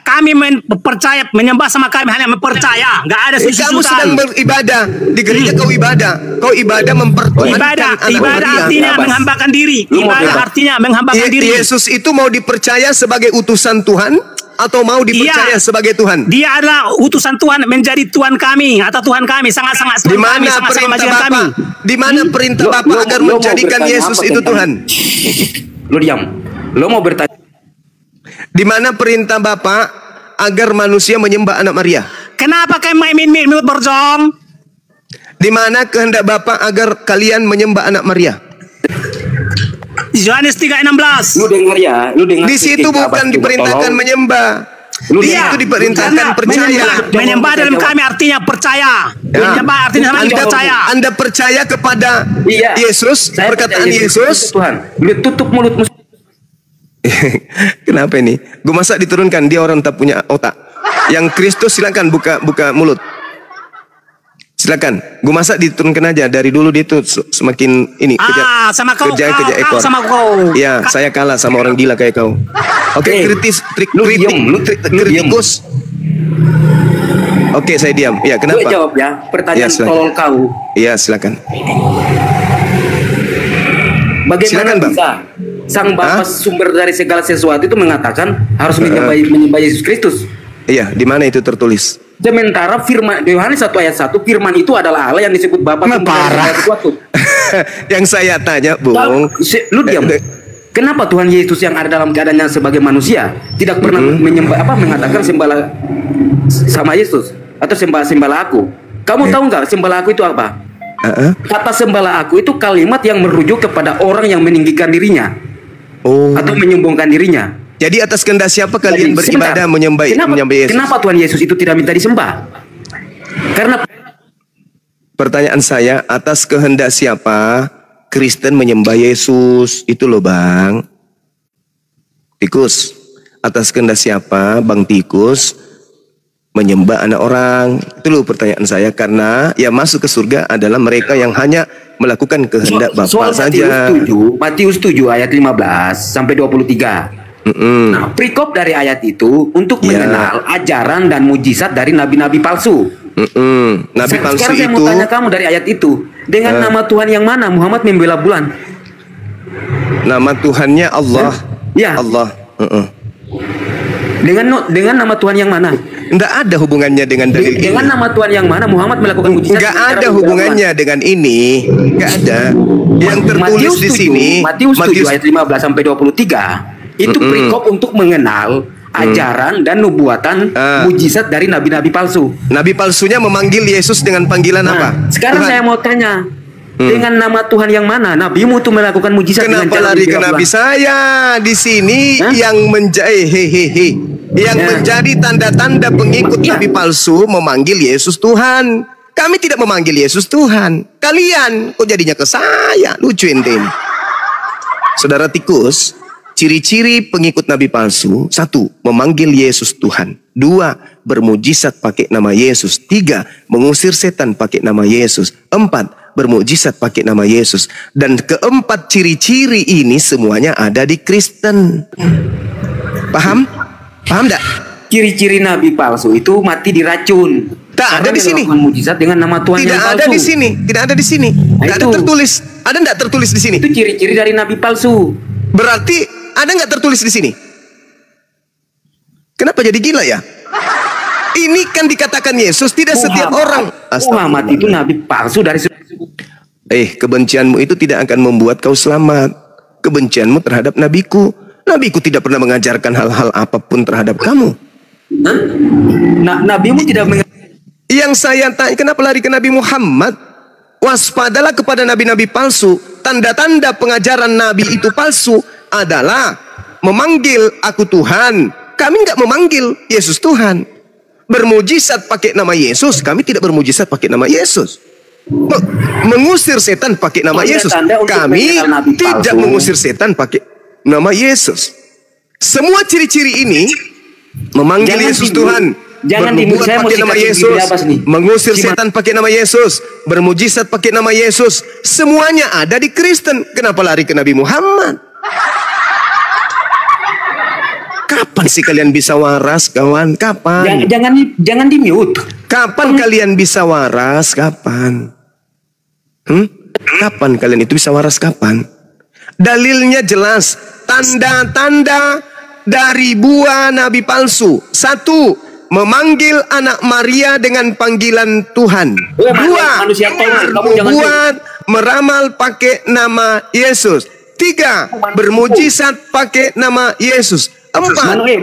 [SPEAKER 7] Kami percaya menyembah sama kami hanya mempercaya. Nggak ada sujud-sujudan.
[SPEAKER 2] Kamu sedang beribadah di gereja. Kau ibadah mempertuhankan anak
[SPEAKER 7] ibadah artinya menghambakan diri. Ibadah artinya menghambakan diri.
[SPEAKER 2] Yesus itu mau dipercaya sebagai utusan Tuhan atau mau dipercaya sebagai Tuhan?
[SPEAKER 7] Dia adalah utusan Tuhan, menjadi Tuhan kami atau Tuhan kami, sangat-sangat Tuhan kami, sama-sama majikan kami.
[SPEAKER 2] Di mana perintah Bapa agar menjadikan Yesus itu Tuhan?
[SPEAKER 1] Lo diam. Lo mau bertanya?
[SPEAKER 2] Di mana perintah Bapa agar manusia menyembah anak Maria?
[SPEAKER 7] Kenapa kalian main mute berjong?
[SPEAKER 2] Di mana kehendak Bapa agar kalian menyembah anak Maria?
[SPEAKER 7] Yohanes 3:16.
[SPEAKER 1] Lu dengar ya,
[SPEAKER 2] Di situ bukan diperintahkan menyembah. Di situ diperintahkan percaya.
[SPEAKER 7] Menyembah dalam kami artinya percaya. Menyembah artinya percaya.
[SPEAKER 2] Anda percaya kepada Yesus, perkataan Yesus?
[SPEAKER 1] Tuhan, lu tutup mulutmu.
[SPEAKER 2] Kenapa ini? Gue masa diturunkan, dia orang tak punya otak. Yang Kristus silakan buka mulut. Silakan. Gue masa diturunkan aja dari dulu dia tuh semakin ini
[SPEAKER 7] sama kau,
[SPEAKER 2] kerja ekor.
[SPEAKER 7] Sama kau.
[SPEAKER 2] Ya, saya kalah sama orang gila kayak kau. Oke, kritikus. Oke, saya diam. Ya, kenapa?
[SPEAKER 10] Gue jawab ya. Pertanyaan tolol kau.
[SPEAKER 2] Iya, silakan.
[SPEAKER 10] Bagaimana
[SPEAKER 2] silakan,
[SPEAKER 10] bisa Sang Bapa sumber dari segala sesuatu itu mengatakan harus menyembah Yesus Kristus?
[SPEAKER 2] Iya, di mana itu tertulis?
[SPEAKER 10] Sementara firman Yohanes 1 ayat 1, firman itu adalah Allah yang disebut Bapa sumber dari segala sesuatu.
[SPEAKER 2] Yang saya tanya, Bung.
[SPEAKER 10] Lu diam. Kenapa Tuhan Yesus yang ada dalam keadaannya sebagai manusia tidak pernah mengatakan sembahlah sama Yesus atau sembahlah aku? Kamu tahu nggak sembahlah aku itu apa? Kata sembahlah aku itu kalimat yang merujuk kepada orang yang meninggikan dirinya atau menyombongkan dirinya.
[SPEAKER 2] Jadi atas kehendak siapa kalian beribadah menyembah Yesus?
[SPEAKER 10] Kenapa Tuhan Yesus itu tidak minta disembah? Karena
[SPEAKER 2] pertanyaan saya, atas kehendak siapa Kristen menyembah Yesus? Itu loh Bang Tikus. Atas kehendak siapa Bang Tikus menyembah anak orang? Itu loh pertanyaan saya. Karena yang masuk ke surga adalah mereka yang hanya melakukan kehendak Bapa saja.
[SPEAKER 10] Matius 7 ayat 15 sampai 23. Nah, perikop dari ayat itu untuk mengenal ajaran dan mujizat dari nabi-nabi palsu.
[SPEAKER 2] Nabi palsu
[SPEAKER 10] sekarang saya mau tanya kamu dari ayat itu, dengan nama Tuhan yang mana Muhammad membela bulan?
[SPEAKER 2] Nama Tuhannya Allah.
[SPEAKER 10] Ya.
[SPEAKER 2] Allah.
[SPEAKER 10] Dengan nama Tuhan yang mana?
[SPEAKER 2] Tidak ada hubungannya dengan dalil ini.
[SPEAKER 10] Dengan nama Tuhan yang mana Muhammad melakukan mujizat?
[SPEAKER 2] Nggak ada hubungannya dengan ini. Nggak ada. Yang tertulis di sini
[SPEAKER 10] Matius 7 ayat 15 sampai 23 itu perikop untuk mengenal ajaran dan nubuatan mujizat dari nabi-nabi palsu.
[SPEAKER 2] Nabi palsunya memanggil Yesus dengan panggilan apa?
[SPEAKER 10] Sekarang Tuhan. Saya mau tanya, dengan nama Tuhan yang mana nabimu itu melakukan mujizat?
[SPEAKER 2] Kenapa lari ke nabi saya? Di sini yang menjadi tanda-tanda pengikut nabi palsu memanggil Yesus Tuhan. Kami tidak memanggil Yesus Tuhan. Kalian kok jadinya ke saya? Lucu ente ini. Saudara Tikus, ciri-ciri pengikut nabi palsu: 1. Memanggil Yesus Tuhan. 2. Bermujizat pakai nama Yesus. 3. Mengusir setan pakai nama Yesus. 4. Bermujizat pakai nama Yesus. Dan keempat ciri-ciri ini semuanya ada di Kristen. Paham? Paham enggak?
[SPEAKER 10] Ciri-ciri nabi palsu itu mati diracun.
[SPEAKER 2] Tak ada di sini.
[SPEAKER 10] Mujizat dengan nama Tuhan yang palsu.
[SPEAKER 2] Tidak ada di sini. Tidak ada di sini. Tidak ada tertulis. Ada enggak tertulis di sini?
[SPEAKER 10] Itu ciri-ciri dari nabi palsu.
[SPEAKER 2] Berarti ada nggak tertulis di sini? Kenapa jadi gila ya? Ini kan dikatakan Yesus, tidak setiap orang.
[SPEAKER 10] Muhammad itu nabi palsu dari.
[SPEAKER 2] Kebencianmu itu tidak akan membuat kau selamat. Kebencianmu terhadap nabiku. Nabiku tidak pernah mengajarkan hal-hal apapun terhadap kamu.
[SPEAKER 10] Nabimu tidak
[SPEAKER 2] Yang saya tanya, kenapa lari ke Nabi Muhammad? Waspadalah kepada nabi-nabi palsu. Tanda-tanda pengajaran nabi itu palsu adalah memanggil aku Tuhan. Kami nggak memanggil Yesus Tuhan. Bermujizat pakai nama Yesus. Kami tidak bermujizat pakai nama Yesus. Mengusir setan pakai nama Yesus. Kami tidak mengusir setan pakai nama Yesus. Semua ciri-ciri ini memanggil Yesus Tuhan. Bernubuat pakai nama Yesus, mengusir setan pakai nama Yesus, bermujizat pakai nama Yesus. Semuanya ada di Kristen. Kenapa lari ke Nabi Muhammad? Kapan sih kalian bisa waras, kawan? Kapan?
[SPEAKER 10] Jangan di mute.
[SPEAKER 2] Kapan kalian bisa waras? Kapan? Kapan kalian itu bisa waras? Kapan? Dalilnya jelas. Tanda-tanda dari buah nabi palsu. 1. Memanggil anak Maria dengan panggilan Tuhan. 2. Membuat meramal pakai nama Yesus. 3. Bermujizat pakai nama Yesus. 4.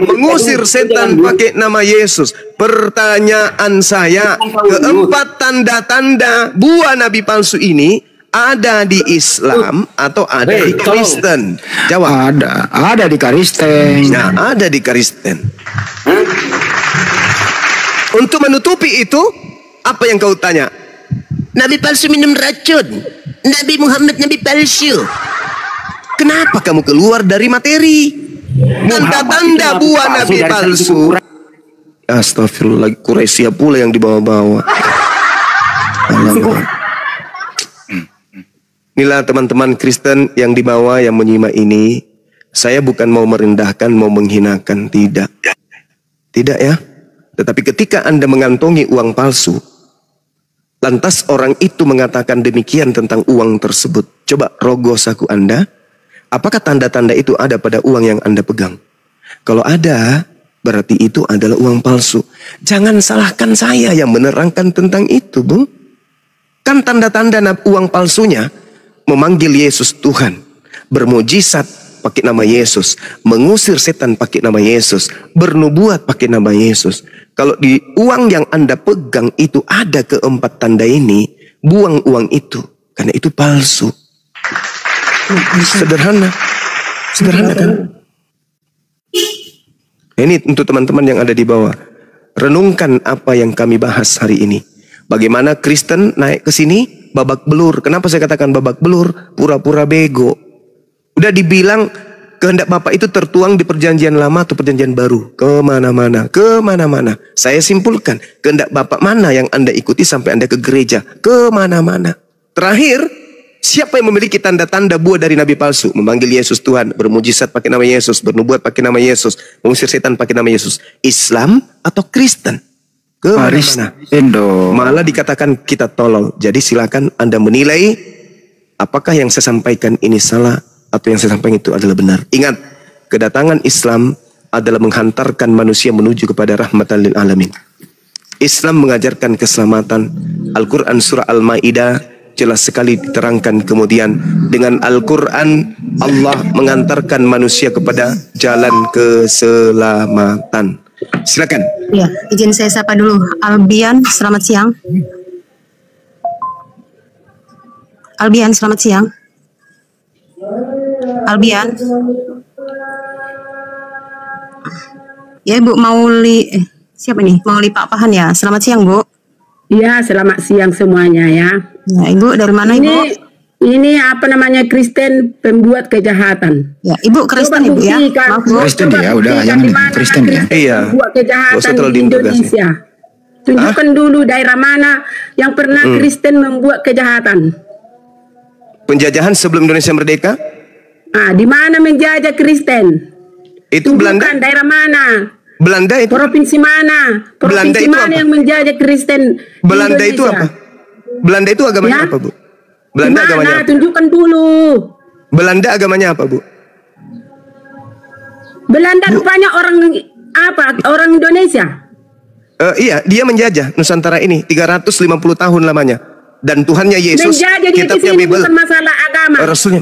[SPEAKER 2] Mengusir setan pakai nama Yesus. Pertanyaan saya, keempat tanda-tanda buah nabi palsu ini ada di Islam atau ada di Kristen? Jawab.
[SPEAKER 9] Ada di Kristen.
[SPEAKER 2] Nah, ada di Kristen. Untuk menutupi itu, apa yang kau tanya? Nabi palsu minum racun. Nabi Muhammad nabi palsu. Kenapa kamu keluar dari materi? Tanda-tanda buah nabi palsu. Astagfirullah, Quraisy pula yang dibawa-bawa. Inilah teman-teman Kristen yang dibawa, yang menyimak ini. Saya bukan mau merendahkan, mau menghinakan, tidak. Tidak ya. Tetapi ketika Anda mengantongi uang palsu, lantas orang itu mengatakan demikian tentang uang tersebut. Coba rogoh saku Anda, apakah tanda-tanda itu ada pada uang yang Anda pegang? Kalau ada, berarti itu adalah uang palsu. Jangan salahkan saya yang menerangkan tentang itu, Bung. Kan tanda-tanda uang palsunya memanggil Yesus Tuhan, bermujizat pakai nama Yesus, mengusir setan pakai nama Yesus, bernubuat pakai nama Yesus. Kalau di uang yang Anda pegang itu ada keempat tanda ini, buang uang itu, karena itu palsu. Sederhana, sederhana kan? Ini untuk teman-teman yang ada di bawah. Renungkan apa yang kami bahas hari ini. Bagaimana Kristen naik ke sini babak belur. Kenapa saya katakan babak belur? Pura-pura bego. Udah dibilang kehendak Bapak itu tertuang di perjanjian lama atau perjanjian baru. Kemana-mana, kemana-mana. Saya simpulkan, kehendak Bapak mana yang Anda ikuti sampai Anda ke gereja? Kemana-mana. Terakhir, siapa yang memiliki tanda-tanda buah dari nabi palsu? Memanggil Yesus Tuhan, bermujizat pakai nama Yesus, bernubuat pakai nama Yesus, mengusir setan pakai nama Yesus. Islam atau Kristen? Kemana-mana. Malah dikatakan kita tolol. Jadi silakan Anda menilai apakah yang saya sampaikan ini salah atau yang saya sampaikan itu adalah benar. Ingat, kedatangan Islam adalah menghantarkan manusia menuju kepada rahmatan lil alamin. Islam mengajarkan keselamatan. Al-Quran surah Al-Ma'idah jelas sekali diterangkan. Kemudian dengan Al-Quran Allah mengantarkan manusia kepada jalan keselamatan. Silakan.
[SPEAKER 5] Ya, izin saya sapa dulu. Albian, selamat siang. Albian, selamat siang. Albian. Ya, Ibu Mauli, siapa nih? Mauli Pak Pahan ya. Selamat siang, Bu.
[SPEAKER 11] Ya, selamat siang semuanya ya.
[SPEAKER 5] Ya, Ibu dari mana, Ibu?
[SPEAKER 11] Ini apa namanya, Kristen pembuat kejahatan.
[SPEAKER 5] Ya, Ibu Kristen Ibu ya.
[SPEAKER 11] Maaf, Bu.
[SPEAKER 9] Kristen ya, udah jangan Kristen ya.
[SPEAKER 2] Iya.
[SPEAKER 11] Buat kejahatan di Indonesia. Tunjukkan dulu daerah mana yang pernah Kristen membuat kejahatan.
[SPEAKER 2] Penjajahan sebelum Indonesia merdeka?
[SPEAKER 11] Ah, di mana menjajah Kristen?
[SPEAKER 2] Itu Belanda.
[SPEAKER 11] Daerah mana?
[SPEAKER 2] Belanda itu.
[SPEAKER 11] Provinsi mana?
[SPEAKER 2] Belanda
[SPEAKER 11] Provinsi
[SPEAKER 2] itu
[SPEAKER 11] mana
[SPEAKER 2] apa?
[SPEAKER 11] yang menjajah Kristen?
[SPEAKER 2] Belanda itu apa? Belanda itu agamanya apa, Bu? Belanda agamanya apa?
[SPEAKER 11] Tunjukkan dulu.
[SPEAKER 2] Belanda agamanya apa, Bu?
[SPEAKER 11] Belanda rupanya orang apa? Orang Indonesia.
[SPEAKER 2] Iya, dia menjajah Nusantara ini 350 tahun lamanya. Dan Tuhannya Yesus,
[SPEAKER 11] menjajah
[SPEAKER 2] kitabnya Bible,
[SPEAKER 11] bukan masalah agama.
[SPEAKER 2] Rasulnya.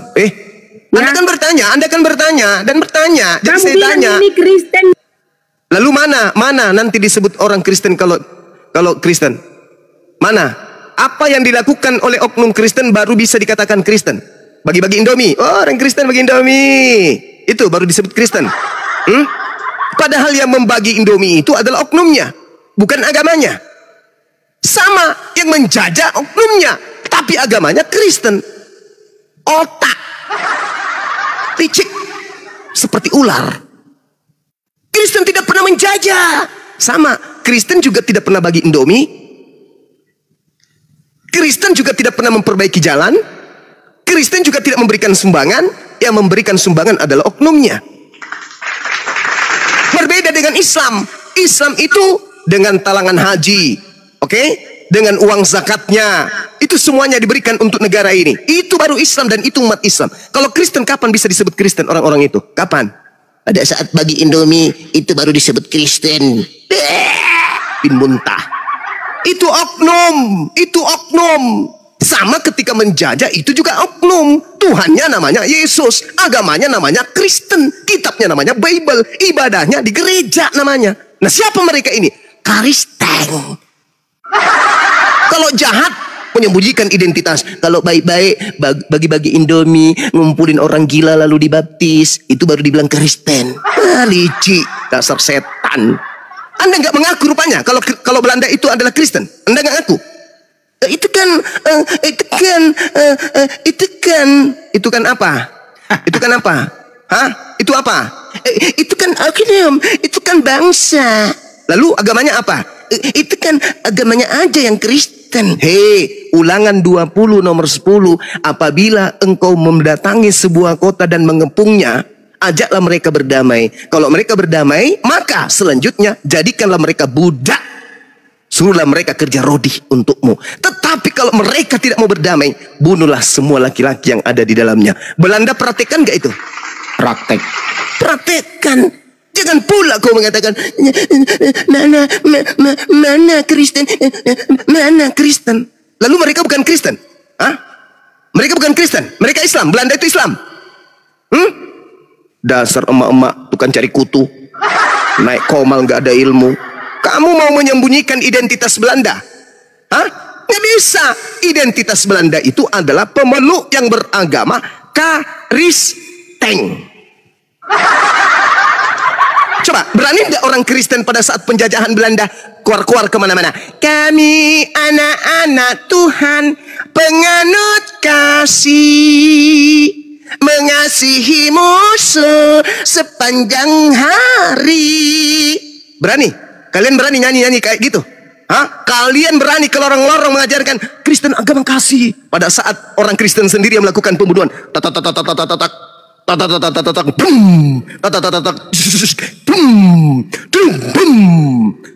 [SPEAKER 2] Anda kan bertanya, dan bertanya. Jadi
[SPEAKER 11] kamu
[SPEAKER 2] saya tanya.
[SPEAKER 11] Ini Kristen.
[SPEAKER 2] Lalu mana nanti disebut orang Kristen kalau Kristen? Mana? Apa yang dilakukan oleh oknum Kristen baru bisa dikatakan Kristen? Bagi-bagi Indomie. Oh, orang Kristen bagi Indomie. Itu baru disebut Kristen. Padahal yang membagi Indomie itu adalah oknumnya, bukan agamanya. Sama, yang menjajah oknumnya, tapi agamanya Kristen. Otak licik seperti ular. Kristen tidak pernah menjajah. Sama, Kristen juga tidak pernah bagi Indomie. Kristen juga tidak pernah memperbaiki jalan. Kristen juga tidak memberikan sumbangan. Yang memberikan sumbangan adalah oknumnya. Berbeda dengan Islam. Islam itu dengan talangan haji, oke? Dengan uang zakatnya, itu semuanya diberikan untuk negara ini. Itu baru Islam dan itu umat Islam. Kalau Kristen kapan bisa disebut Kristen orang-orang itu? Kapan? Pada saat bagi Indomie, itu baru disebut Kristen. Bin muntah. Itu oknum, Sama ketika menjajah itu juga oknum. Tuhannya namanya Yesus, agamanya namanya Kristen, kitabnya namanya Bible, ibadahnya di gereja namanya. Nah, siapa mereka ini? Kristen. Kalau jahat, menyembunyikan identitas. Kalau baik-baik, bagi-bagi Indomie, ngumpulin orang gila lalu dibaptis, itu baru dibilang Kristen. Licik, dasar setan. Anda nggak mengaku rupanya kalau Belanda itu adalah Kristen. Anda nggak ngaku. Itu kan apa? Itu kan apa? Hah? Itu apa? Itu kan oknum. Itu kan bangsa. Lalu agamanya apa? Itu kan agamanya aja yang Kristen. Hei, Ulangan 20 nomor 10. Apabila engkau mendatangi sebuah kota dan mengepungnya, ajaklah mereka berdamai. Kalau mereka berdamai, maka selanjutnya jadikanlah mereka budak. Suruhlah mereka kerja rodi untukmu. Tetapi kalau mereka tidak mau berdamai, bunuhlah semua laki-laki yang ada di dalamnya. Belanda praktekkan gak itu? Praktekkan. Jangan pula kau mengatakan mana Kristen, mana Kristen. Lalu mereka bukan Kristen? Hah? Mereka bukan Kristen, mereka Islam. Belanda itu Islam. Dasar emak-emak tukang cari kutu, naik komal gak ada ilmu. Kamu mau menyembunyikan identitas Belanda? Hah? Nggak bisa. Identitas Belanda itu adalah pemeluk yang beragama Kristen. Coba, berani nggak orang Kristen pada saat penjajahan Belanda keluar-keluar kemana-mana? Kami anak-anak Tuhan, penganut kasih, mengasihi musuh sepanjang hari. Berani? Kalian berani nyanyi-nyanyi kayak gitu? Hah? Kalian berani ke lorong-lorong mengajarkan Kristen agama kasih pada saat orang Kristen sendiri yang melakukan pembunuhan?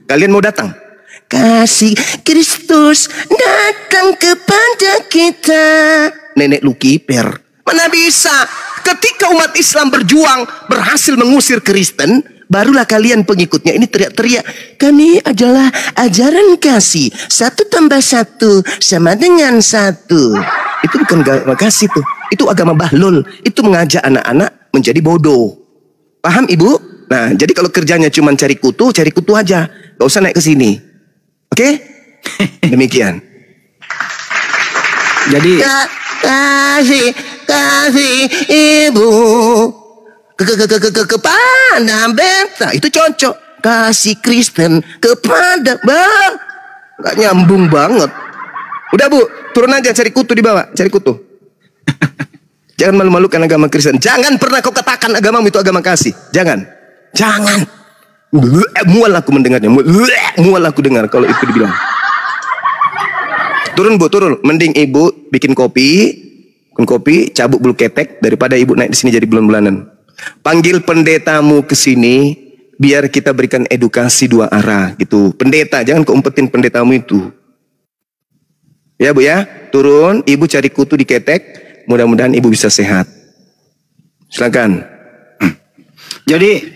[SPEAKER 2] Kalian mau datang? Kasih Kristus datang kepada kita. Nenek lu kiper. Mana bisa? Ketika umat Islam berjuang berhasil mengusir Kristen, barulah kalian pengikutnya ini teriak-teriak, kami adalah ajaran kasih, 1 tambah 1 sama dengan 1. Itu bukan agama kasih tuh. Itu agama bahlul. Itu mengajak anak-anak menjadi bodoh. Paham ibu? Nah, jadi kalau kerjanya cuma cari kutu aja. Gak usah naik ke sini. Oke? Demikian. Jadi kasih ibu kepada beta. Itu cocok. Kasih Kristen kepada gak nyambung banget. Udah bu, turun aja cari kutu di bawah. Cari kutu. Jangan malu-malukan agama Kristen. Jangan pernah kau katakan agamamu itu agama kasih. Jangan. Mual aku mendengarnya. Mual aku dengar kalau itu dibilang. Turun bu, turun. Mending ibu bikin kopi, cabut bulu ketek daripada ibu naik di sini jadi bulan-bulanan. Panggil pendetamu ke sini biar kita berikan edukasi 2 arah gitu. Pendeta, jangan kau umpetin pendetamu itu. Ya bu ya, turun, ibu cari kutu di ketek. Mudah-mudahan ibu bisa sehat. Silakan.
[SPEAKER 9] Jadi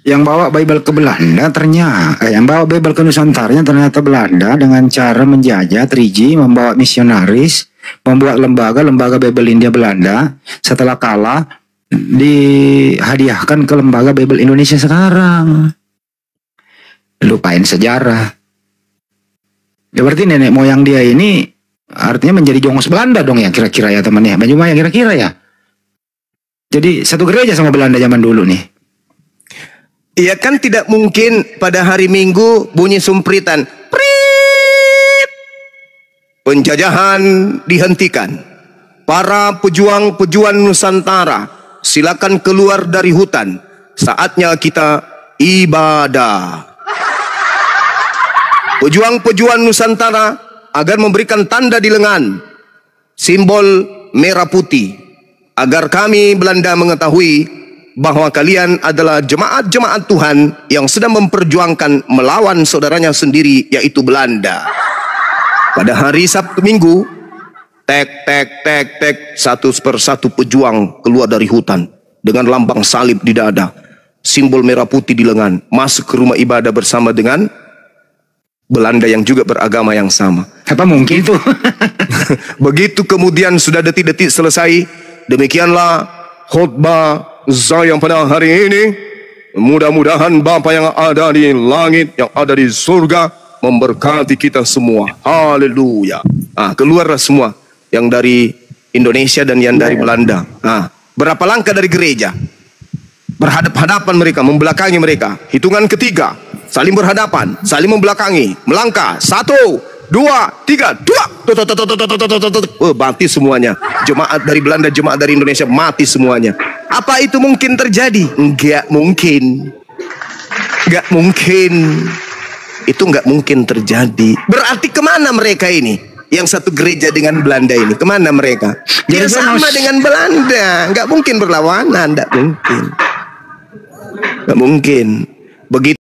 [SPEAKER 9] yang bawa Bible ke Belanda ternyata, yang bawa Bible ke Nusantara ternyata Belanda dengan cara menjajah 3G, membawa misionaris, membuat lembaga Bible India Belanda. Setelah kalah, dihadiahkan ke lembaga Bible Indonesia sekarang. Lupain sejarah. Ya berarti nenek moyang dia ini artinya menjadi jongos Belanda dong ya kira-kira ya temannya. Cuma ya kira-kira ya. Jadi satu gereja sama Belanda zaman dulu nih.
[SPEAKER 2] Iya kan tidak mungkin pada hari Minggu bunyi sumpritan. Prit! Penjajahan dihentikan. Para pejuang-pejuang Nusantara, silakan keluar dari hutan. Saatnya kita ibadah. Pejuang-pejuang Nusantara agar memberikan tanda di lengan, simbol merah putih, agar kami Belanda mengetahui bahwa kalian adalah jemaat-jemaat Tuhan yang sedang memperjuangkan melawan saudaranya sendiri, yaitu Belanda. Pada hari Sabtu Minggu, satu persatu pejuang keluar dari hutan dengan lambang salib di dada, simbol merah putih di lengan, masuk ke rumah ibadah bersama dengan Belanda yang juga beragama yang sama.
[SPEAKER 9] Apa mungkin itu?
[SPEAKER 2] Begitu kemudian sudah detik-detik selesai, demikianlah khutbah saya pada hari ini. Mudah-mudahan Bapa yang ada di langit, yang ada di surga, memberkati kita semua. Haleluya. Keluarlah semua yang dari Indonesia dan yang dari Belanda. Berapa langkah dari gereja? Berhadap-hadapan mereka, membelakangi mereka. Hitungan ketiga, saling berhadapan, saling membelakangi, melangkah. 1, 2, 3, 2. Mati semuanya. Jemaat dari Belanda, jemaat dari Indonesia mati semuanya. Apa itu mungkin terjadi? Enggak mungkin. Enggak mungkin. Itu nggak mungkin terjadi. Berarti kemana mereka ini? Yang satu gereja dengan Belanda ini, kemana mereka? Ya sama dengan Belanda, nggak mungkin berlawanan, nggak mungkin. Nggak mungkin. Begitu